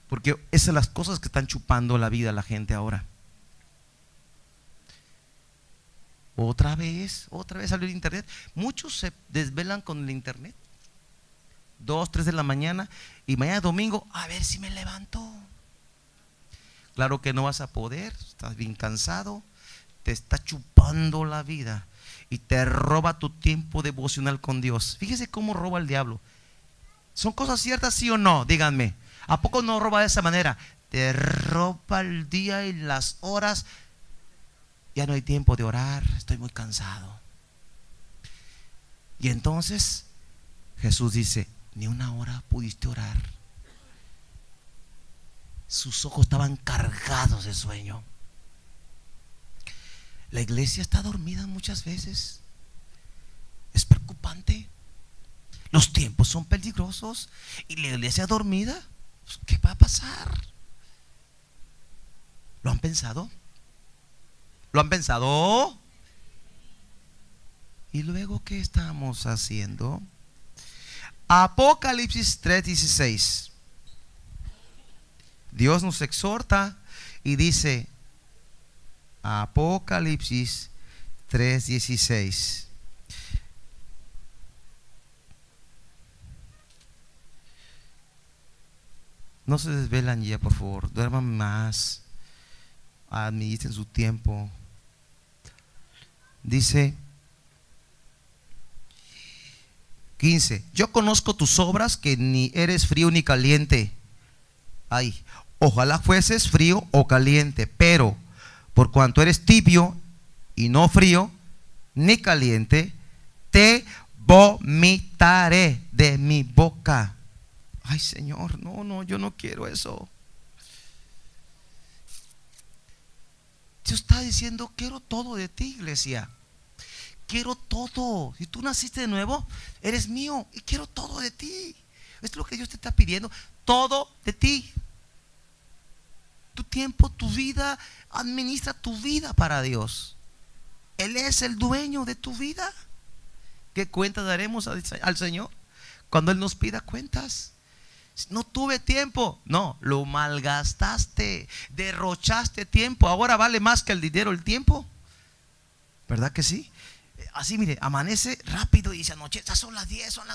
Porque esas son las cosas que están chupando la vida a la gente ahora. Otra vez salió el internet. Muchos se desvelan con el internet 2, 3 de la mañana, y mañana domingo a ver si me levanto. Claro que no vas a poder, estás bien cansado, te está chupando la vida y te roba tu tiempo devocional con Dios. Fíjese cómo roba el diablo. ¿Son cosas ciertas, sí o no? Díganme, ¿a poco no roba de esa manera? Te roba el día y las horas. Ya no hay tiempo de orar, estoy muy cansado. Y entonces Jesús dice, ni una hora pudiste orar. Sus ojos estaban cargados de sueño. La iglesia está dormida muchas veces. Es preocupante. Los tiempos son peligrosos y la iglesia dormida, pues, ¿qué va a pasar? ¿Lo han pensado? ¿Lo han pensado? ¿Y luego qué estamos haciendo? Apocalipsis 3:16. Dios nos exhorta y dice, Apocalipsis 3:16. No se desvelan ya, por favor, duerman más, administren su tiempo. Dice 15, yo conozco tus obras, que ni eres frío ni caliente. Ay, ojalá fueses frío o caliente, pero por cuanto eres tibio y no frío ni caliente, te vomitaré de mi boca. Ay, Señor, no, yo no quiero eso. Dios está diciendo, quiero todo de ti, iglesia. Quiero todo. Si tú naciste de nuevo, eres mío y quiero todo de ti. Esto es lo que Dios te está pidiendo, todo de ti. Tu tiempo, tu vida, administra tu vida para Dios. Él es el dueño de tu vida. ¿Qué cuenta daremos al Señor cuando Él nos pida cuentas? No tuve tiempo. No, lo malgastaste, derrochaste tiempo. Ahora vale más que el dinero el tiempo. ¿Verdad que sí? Así, mire, amanece rápido y se anochece, son las 10, son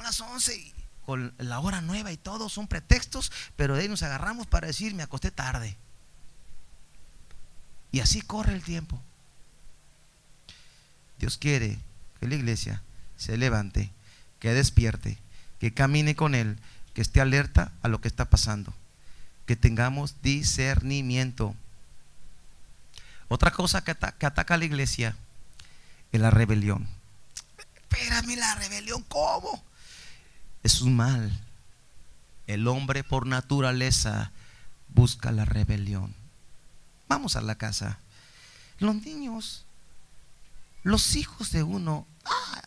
las 11 y con la hora nueva y todo son pretextos, pero de ahí nos agarramos para decir me acosté tarde. Y así corre el tiempo. Dios quiere que la iglesia se levante, que despierte, que camine con Él, que esté alerta a lo que está pasando, que tengamos discernimiento. Otra cosa que ataca a la iglesia es la rebelión. Espérame, la rebelión, ¿cómo? Es un mal. El hombre por naturaleza busca la rebelión. Vamos a la casa. Los niños, los hijos de uno,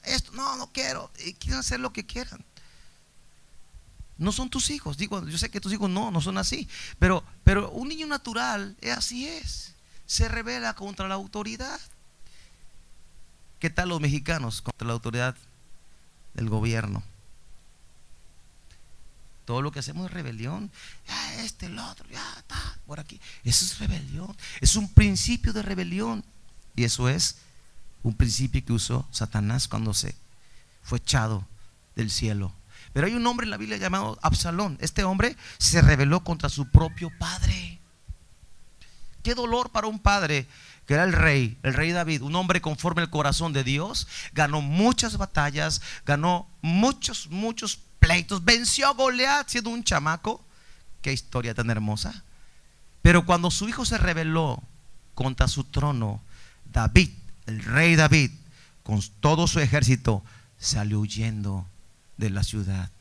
esto no quiero, y quieren hacer lo que quieran. No son tus hijos. Digo, yo sé que tus hijos no son así, pero un niño natural así es. Se rebela contra la autoridad. ¿Qué tal los mexicanos contra la autoridad del gobierno? Todo lo que hacemos es rebelión. El otro, está por aquí. Eso es rebelión. Es un principio de rebelión. Y eso es un principio que usó Satanás cuando se fue echado del cielo. Pero hay un hombre en la Biblia llamado Absalón. Este hombre se rebeló contra su propio padre. Qué dolor para un padre que era el rey David, un hombre conforme al corazón de Dios. Ganó muchas batallas, ganó muchos pleitos, venció a Goliat siendo un chamaco. Qué historia tan hermosa. Pero cuando su hijo se rebeló contra su trono, David, el rey David, con todo su ejército, salió huyendo de la ciudad.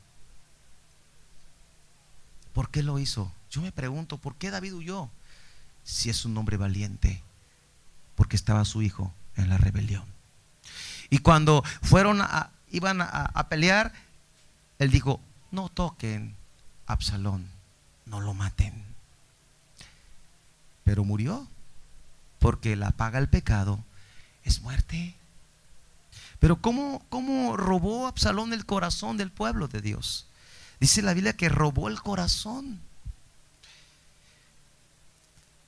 ¿Por qué lo hizo? Yo me pregunto, ¿por qué David huyó? Si es un hombre valiente, porque estaba su hijo en la rebelión. Y cuando iban a pelear, él dijo: no toquen a Absalón, no lo maten. Pero murió, porque la paga del pecado es muerte. Pero ¿cómo robó Absalón el corazón del pueblo de Dios? Dice la Biblia que robó el corazón.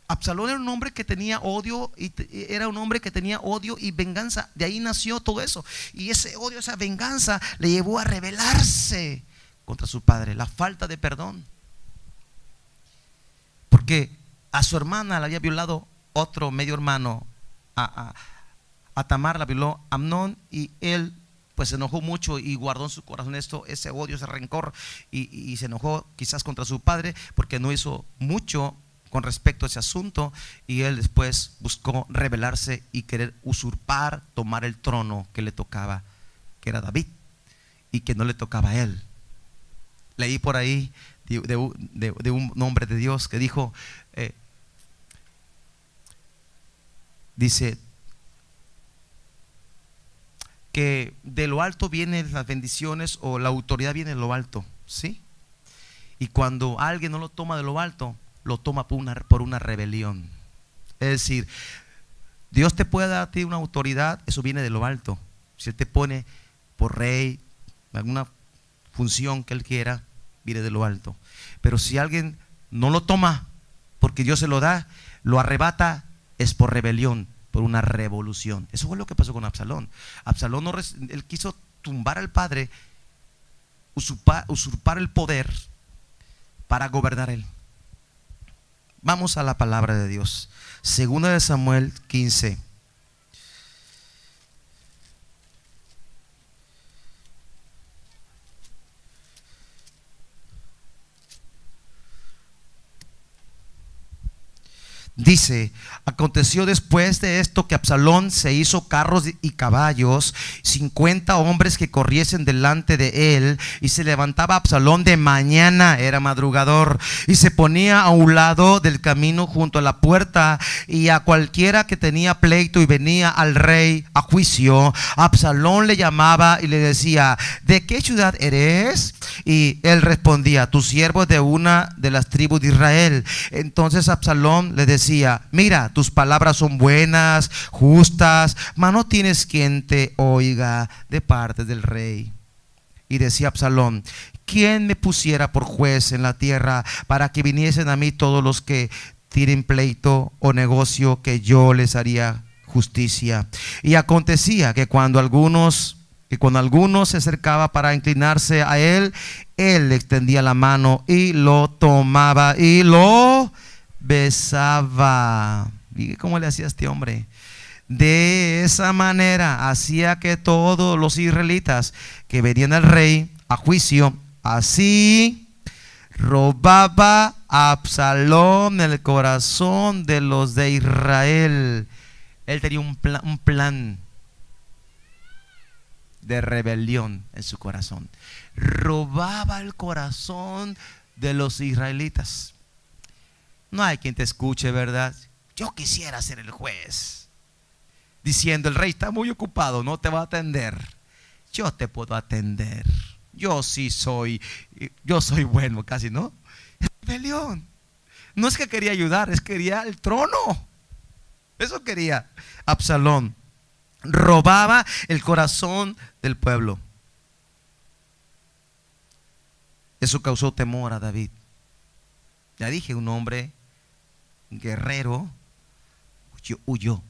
Absalón era un hombre que tenía odio, era un hombre que tenía odio y venganza. De ahí nació todo eso. Y ese odio, esa venganza le llevó a rebelarse contra su padre. La falta de perdón, porque a su hermana la había violado otro medio hermano. A Tamar la violó Amnón, y él pues se enojó mucho y guardó en su corazón ese odio, ese rencor, y se enojó quizás contra su padre porque no hizo mucho con respecto a ese asunto, y él después buscó rebelarse y querer usurpar, tomar el trono que le tocaba, que era David, y que no le tocaba a él. Leí por ahí de un hombre de Dios que dijo, dice que de lo alto vienen las bendiciones, o la autoridad viene de lo alto, ¿sí? Y cuando alguien no lo toma de lo alto, lo toma por una rebelión. Es decir, Dios te puede dar a ti una autoridad, eso viene de lo alto. Si Él te pone por rey, alguna función que Él quiera, viene de lo alto. Pero si alguien no lo toma porque Dios se lo da, lo arrebata, es por rebelión, por una revolución. Eso fue lo que pasó con Absalón. Absalón él quiso tumbar al padre, usurpar el poder para gobernar él. Vamos a la palabra de Dios. Segunda de Samuel 15. Dice: aconteció después de esto que Absalón se hizo carros y caballos, 50 hombres que corriesen delante de él, y se levantaba Absalón de mañana, era madrugador, y se ponía a un lado del camino junto a la puerta, y a cualquiera que tenía pleito y venía al rey a juicio, Absalón le llamaba y le decía: ¿de qué ciudad eres? Y él respondía: tu siervo es de una de las tribus de Israel. Entonces Absalón le decía: mira, tus palabras son buenas, justas, mas no tienes quien te oiga de parte del rey. Y decía Absalón: ¿quién me pusiera por juez en la tierra para que viniesen a mí todos los que tienen pleito o negocio, que yo les haría justicia? Y acontecía que cuando algunos se acercaba para inclinarse a él, él le extendía la mano y lo tomaba y lo besaba. ¿Y cómo le hacía a este hombre? De esa manera hacía que todos los israelitas que venían al rey a juicio, así robaba a Absalón el corazón de los de Israel. Él tenía un plan de rebelión en su corazón. Robaba el corazón de los israelitas. No hay quien te escuche, ¿verdad? Yo quisiera ser el juez, diciendo: el rey está muy ocupado, no te va a atender. Yo te puedo atender. Yo soy bueno, casi, ¿no? Es rebelión. No es que quería ayudar, es que quería el trono. Eso quería Absalón. Robaba el corazón del pueblo. Eso causó temor a David. Ya dije, un hombre guerrero huyó.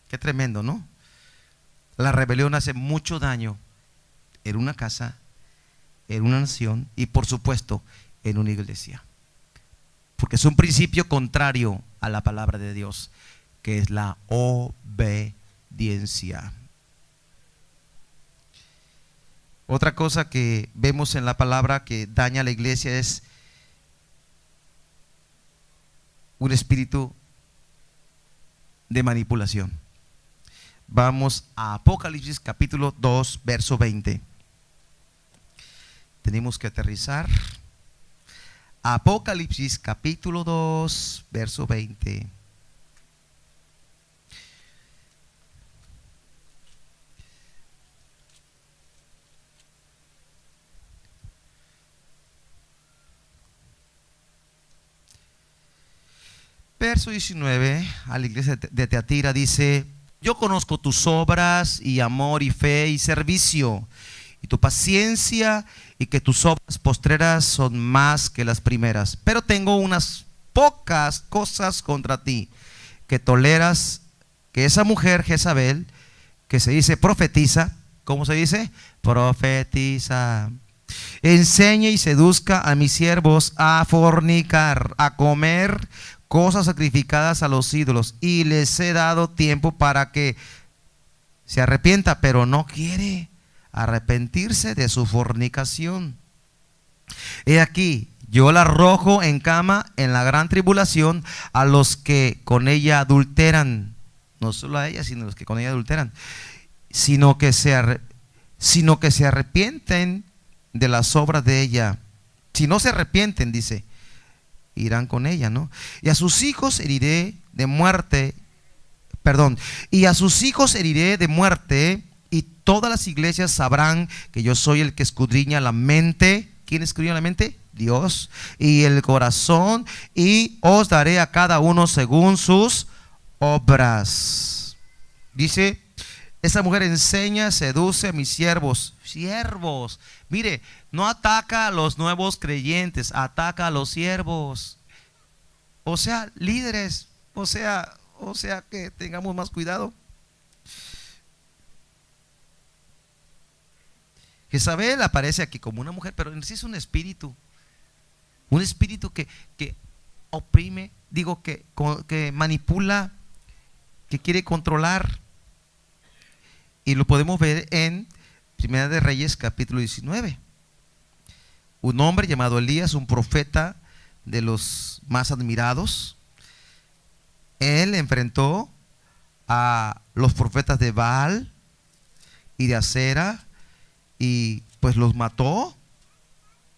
Qué tremendo, ¿no? La rebelión hace mucho daño en una casa, en una nación y por supuesto en una iglesia, porque es un principio contrario a la palabra de Dios, que es la obediencia. Otra cosa que vemos en la palabra que daña a la iglesia es un espíritu de manipulación. Vamos a Apocalipsis capítulo 2, verso 20. Tenemos que aterrizar. Apocalipsis capítulo 2, verso 20. Verso 19, a la iglesia de Teatira dice: yo conozco tus obras y amor y fe y servicio y tu paciencia, y que tus obras postreras son más que las primeras, pero tengo unas pocas cosas contra ti, que toleras que esa mujer Jezabel, que se dice profetiza, ¿cómo se dice? Profetiza, enseñe y seduzca a mis siervos a fornicar, a comer cosas sacrificadas a los ídolos, y les he dado tiempo para que se arrepienta, pero no quiere arrepentirse de su fornicación. He aquí, yo la arrojo en cama en la gran tribulación a los que con ella adulteran, no solo a ella, sino a los que con ella adulteran, sino que se arrepienten de las obras de ella. Si no se arrepienten, dice, irán con ella, ¿no? Y a sus hijos heriré de muerte, y a sus hijos heriré de muerte, y todas las iglesias sabrán que yo soy el que escudriña la mente. ¿Quién escudriña la mente? Dios. Y el corazón, y os daré a cada uno según sus obras. Dice, esa mujer enseña, seduce a mis siervos. Mire, no ataca a los nuevos creyentes, ataca a los siervos. O sea, líderes, o sea que tengamos más cuidado. Jezabel aparece aquí como una mujer, pero en sí es un espíritu que oprime, que manipula, que quiere controlar. Y lo podemos ver en Primera de Reyes capítulo 19. Un hombre llamado Elías, un profeta de los más admirados, él enfrentó a los profetas de Baal y de Acera, y pues los mató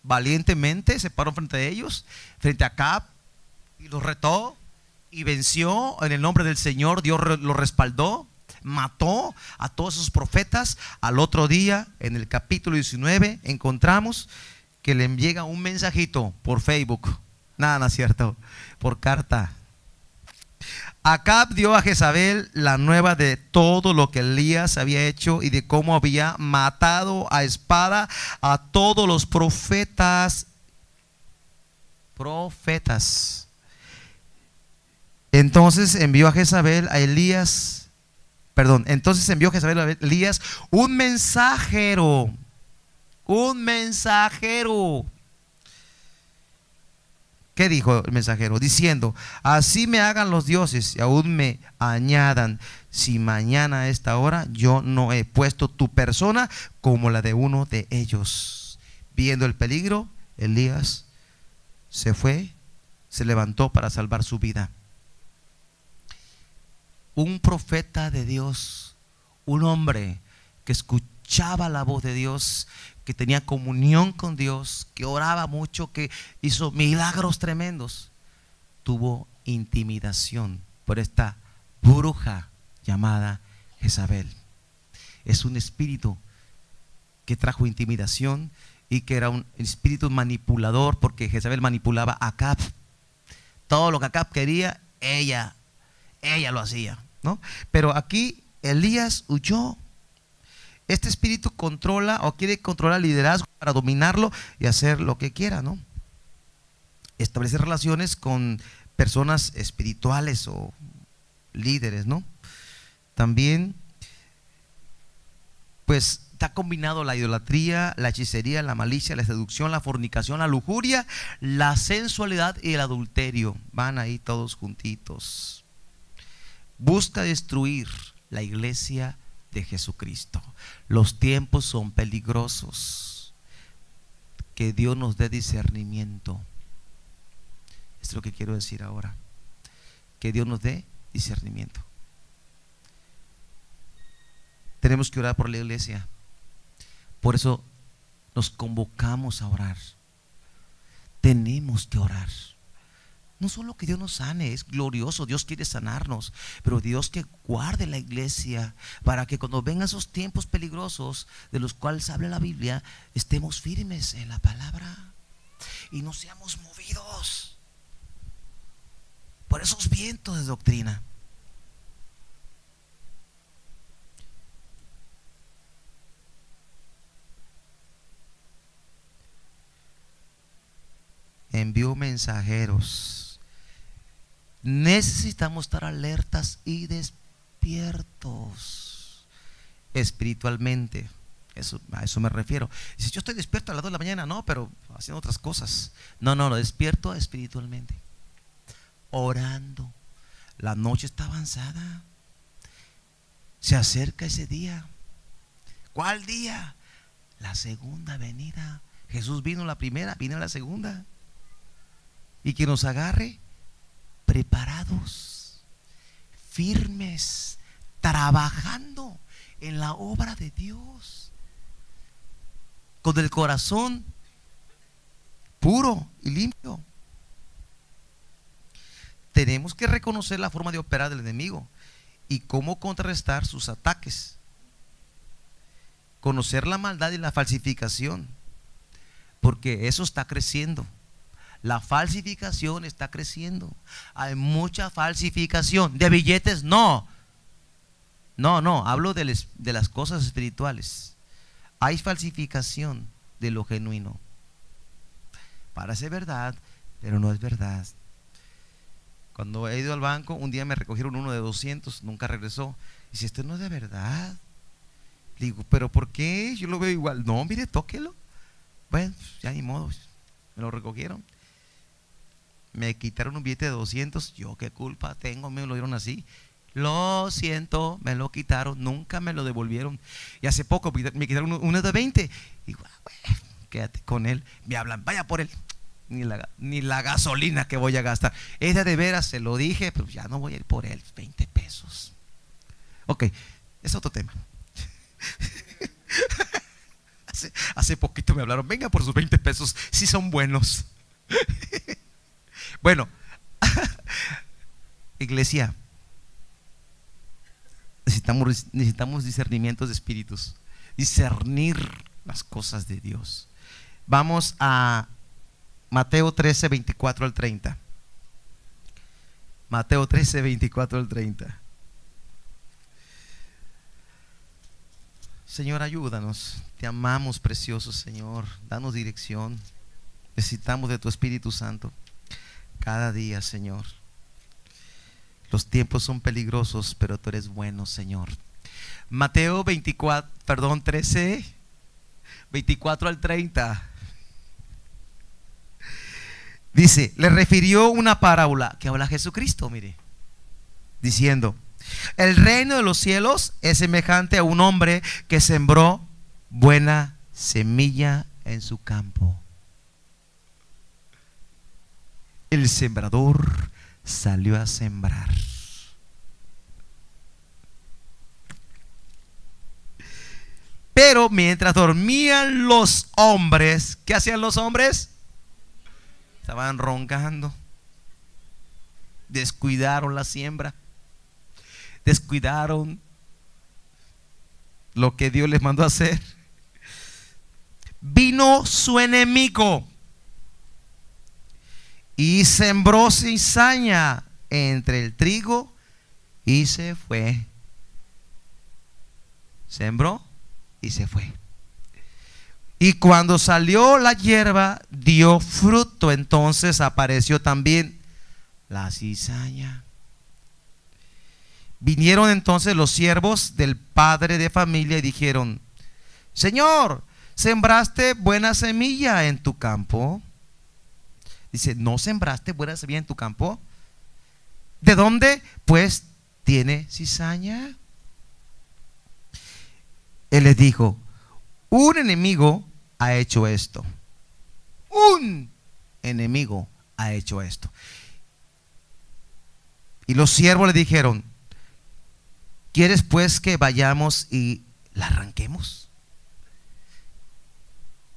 valientemente. Se paró frente a ellos, frente a Acab, y los retó y venció en el nombre del Señor. Dios lo respaldó, mató a todos esos profetas. Al otro día, en el capítulo 19, encontramos que le llega un mensajito por Facebook, nada, no es cierto, por carta. Acab dio a Jezabel la nueva de todo lo que Elías había hecho y de cómo había matado a espada a todos los profetas. Entonces envió Jezabel a Elías un mensajero. ¿Qué dijo el mensajero? Diciendo: así me hagan los dioses y aún me añadan, si mañana a esta hora yo no he puesto tu persona como la de uno de ellos. Viendo el peligro, Elías se fue, se levantó para salvar su vida. Un profeta de Dios, un hombre que escuchaba la voz de Dios, que tenía comunión con Dios, que oraba mucho, que hizo milagros tremendos, tuvo intimidación por esta bruja llamada Jezabel. Es un espíritu que trajo intimidación y que era un espíritu manipulador, porque Jezabel manipulaba a Acab. Todo lo que Acab quería, ella lo hacía, ¿no? Pero aquí Elías huyó. Este espíritu controla o quiere controlar el liderazgo para dominarlo y hacer lo que quiera, ¿no? Establecer relaciones con personas espirituales o líderes, ¿no? También, pues, está combinado la idolatría, la hechicería, la malicia, la seducción, la fornicación, la lujuria, la sensualidad y el adulterio. Van ahí todos juntitos. Busca destruir la iglesia de Jesucristo. Los tiempos son peligrosos. Que Dios nos dé discernimiento. Esto es lo que quiero decir ahora. Que Dios nos dé discernimiento. Tenemos que orar por la iglesia. Por eso nos convocamos a orar. Tenemos que orar. No solo que Dios nos sane, es glorioso, Dios quiere sanarnos, pero Dios que guarde la iglesia para que cuando vengan esos tiempos peligrosos de los cuales habla la Biblia, estemos firmes en la palabra y no seamos movidos por esos vientos de doctrina. Envió mensajeros. Necesitamos estar alertas y despiertos espiritualmente. A eso me refiero. Si yo estoy despierto a las 2 de la mañana, no, pero haciendo otras cosas. No, despierto espiritualmente. Orando. La noche está avanzada. Se acerca ese día. ¿Cuál día? La segunda venida. Jesús vino la primera, vino la segunda. Y que nos agarre preparados, firmes, trabajando en la obra de Dios, con el corazón puro y limpio. Tenemos que reconocer la forma de operar del enemigo y cómo contrarrestar sus ataques. Conocer la maldad y la falsificación, porque eso está creciendo. La falsificación está creciendo. Hay mucha falsificación. De billetes, no. Hablo de las cosas espirituales. Hay falsificación de lo genuino. Parece verdad, pero no es verdad. Cuando he ido al banco, un día me recogieron uno de 200, nunca regresó. Dice: esto no es de verdad. Le digo: ¿pero por qué? Yo lo veo igual. No, mire, tóquelo. Bueno, ya ni modo. Me lo recogieron. Me quitaron un billete de 200. Yo qué culpa tengo, me lo dieron así. Lo siento, me lo quitaron, nunca me lo devolvieron. Y hace poco me quitaron uno de 20. Digo: bueno, quédate con él. Me hablan: vaya por él. Ni la gasolina que voy a gastar. Ella de veras, se lo dije, pero ya no voy a ir por él. 20 pesos. Ok, es otro tema. Hace poquito me hablaron: venga por sus 20 pesos, si son buenos. Bueno, iglesia, necesitamos discernimientos de espíritus, discernir las cosas de Dios. Vamos a Mateo 13, 24 al 30. Mateo 13, 24 al 30. Señor, ayúdanos. Te amamos, precioso Señor. Danos dirección. Necesitamos de tu Espíritu Santo cada día, Señor. Los tiempos son peligrosos, pero tú eres bueno, Señor. Mateo 13, 24 al 30. Dice, le refirió una parábola que habla Jesucristo, mire, diciendo: el reino de los cielos es semejante a un hombre que sembró buena semilla en su campo. El sembrador salió a sembrar. Pero mientras dormían los hombres, ¿qué hacían los hombres? Estaban roncando. Descuidaron la siembra. Descuidaron lo que Dios les mandó a hacer. Vino su enemigo y sembró cizaña entre el trigo y se fue. Sembró y se fue. Y cuando salió la hierba, dio fruto. Entonces apareció también la cizaña. Vinieron entonces los siervos del padre de familia y dijeron: Señor, sembraste buena semilla en tu campo. Dice: ¿no sembraste buena semilla en tu campo? ¿De dónde pues tiene cizaña? Él les dijo: un enemigo ha hecho esto. Un enemigo ha hecho esto. Y los siervos le dijeron: ¿quieres pues que vayamos y la arranquemos?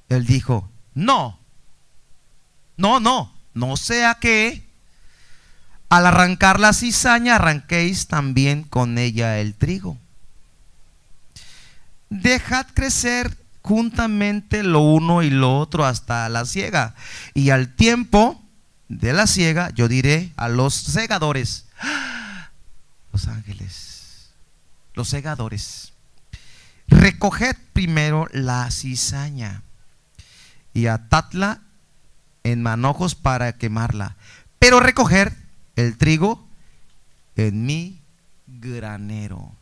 Él dijo: no sea que al arrancar la cizaña arranquéis también con ella el trigo. Dejad crecer juntamente lo uno y lo otro hasta la siega. Y al tiempo de la siega yo diré a los segadores, los ángeles, los segadores: recoged primero la cizaña y atadla en manojos para quemarla, pero recoger el trigo en mi granero.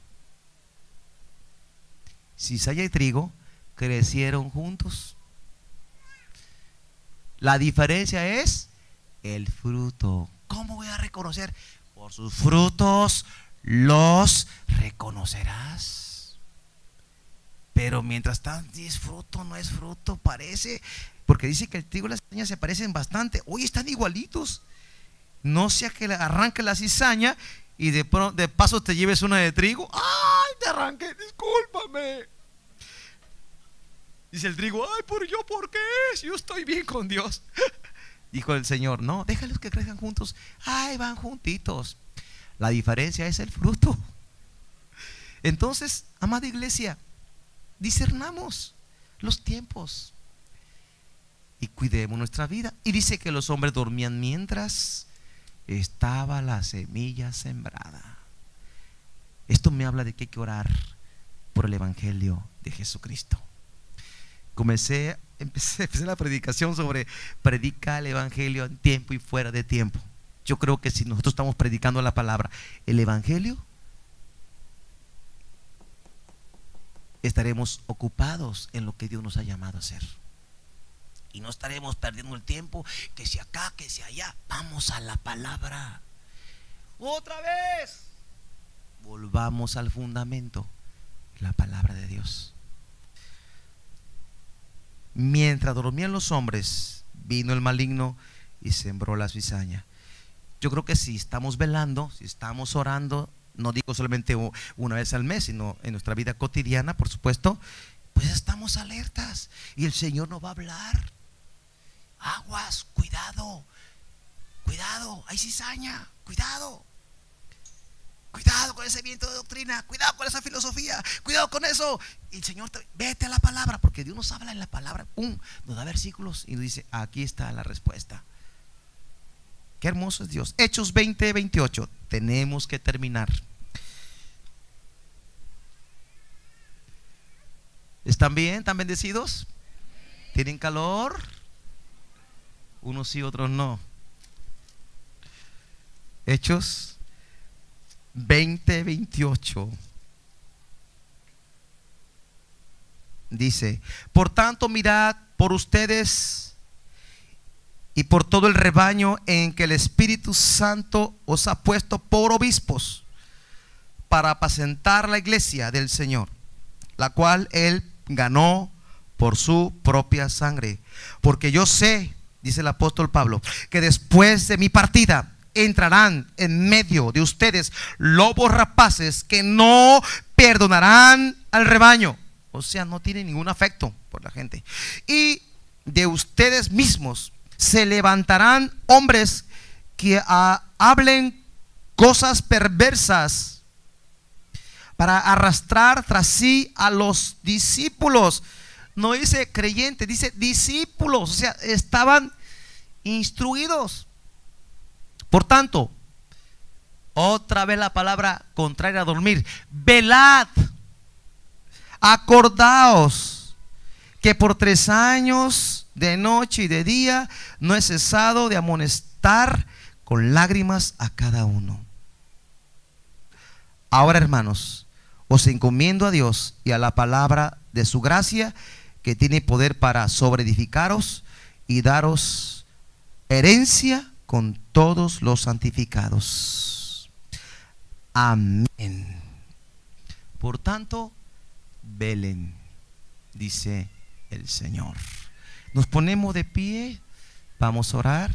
Cizaña y trigo crecieron juntos. La diferencia es el fruto. ¿Cómo voy a reconocer? Por sus frutos los reconocerás. Pero mientras tanto, si es fruto, no es fruto, parece, porque dice que el trigo y la cizaña se parecen bastante. Hoy están igualitos. No sea que arranque la cizaña y de paso te lleves una de trigo. ¡Ay, te arranqué! Discúlpame. Dice el trigo: ¡ay, por qué! Si yo estoy bien con Dios. Dijo el Señor: no, déjalos que crezcan juntos. ¡Ay, van juntitos! La diferencia es el fruto. Entonces, amada iglesia, discernamos los tiempos y cuidemos nuestra vida. Y dice que los hombres dormían mientras estaba la semilla sembrada. Esto me habla de que hay que orar por el evangelio de Jesucristo. Empecé la predicación sobre predica el evangelio en tiempo y fuera de tiempo. Yo creo que si nosotros estamos predicando la palabra, el evangelio, estaremos ocupados en lo que Dios nos ha llamado a hacer. Y no estaremos perdiendo el tiempo, que si acá, que si allá. Vamos a la palabra. Otra vez. Volvamos al fundamento, la palabra de Dios. Mientras dormían los hombres, vino el maligno y sembró la cizaña. Yo creo que si estamos velando, si estamos orando, no digo solamente una vez al mes, sino en nuestra vida cotidiana, por supuesto, pues estamos alertas y el Señor nos va a hablar. Aguas, cuidado, cuidado, hay cizaña, cuidado. Cuidado con ese viento de doctrina, cuidado con esa filosofía, cuidado con eso. Y el Señor, vete a la palabra, porque Dios nos habla en la palabra, nos da versículos y nos dice: aquí está la respuesta. Qué hermoso es Dios. Hechos 20, 28. Tenemos que terminar. ¿Están bien? ¿Están bendecidos? ¿Tienen calor? Unos sí, otros no. Hechos 20, 28. Dice: por tanto, mirad por ustedes y por todo el rebaño en que el Espíritu Santo os ha puesto por obispos, para apacentar la iglesia del Señor, la cual Él ganó por su propia sangre. Porque yo sé, dice el apóstol Pablo, que después de mi partida entrarán en medio de ustedes lobos rapaces que no perdonarán al rebaño. O sea, no tienen ningún afecto por la gente. Y de ustedes mismos se levantarán hombres que hablen cosas perversas para arrastrar tras sí a los discípulos. No dice creyentes, dice discípulos. O sea, estaban instruidos. Por tanto, otra vez la palabra contraria a dormir: velad, acordaos que por 3 años de noche y de día no he cesado de amonestar con lágrimas a cada uno. Ahora, hermanos, os encomiendo a Dios y a la palabra de su gracia, que tiene poder para sobreedificaros y daros herencia con todos los santificados. Amén. Por tanto, velen, dice el Señor. Nos ponemos de pie, vamos a orar.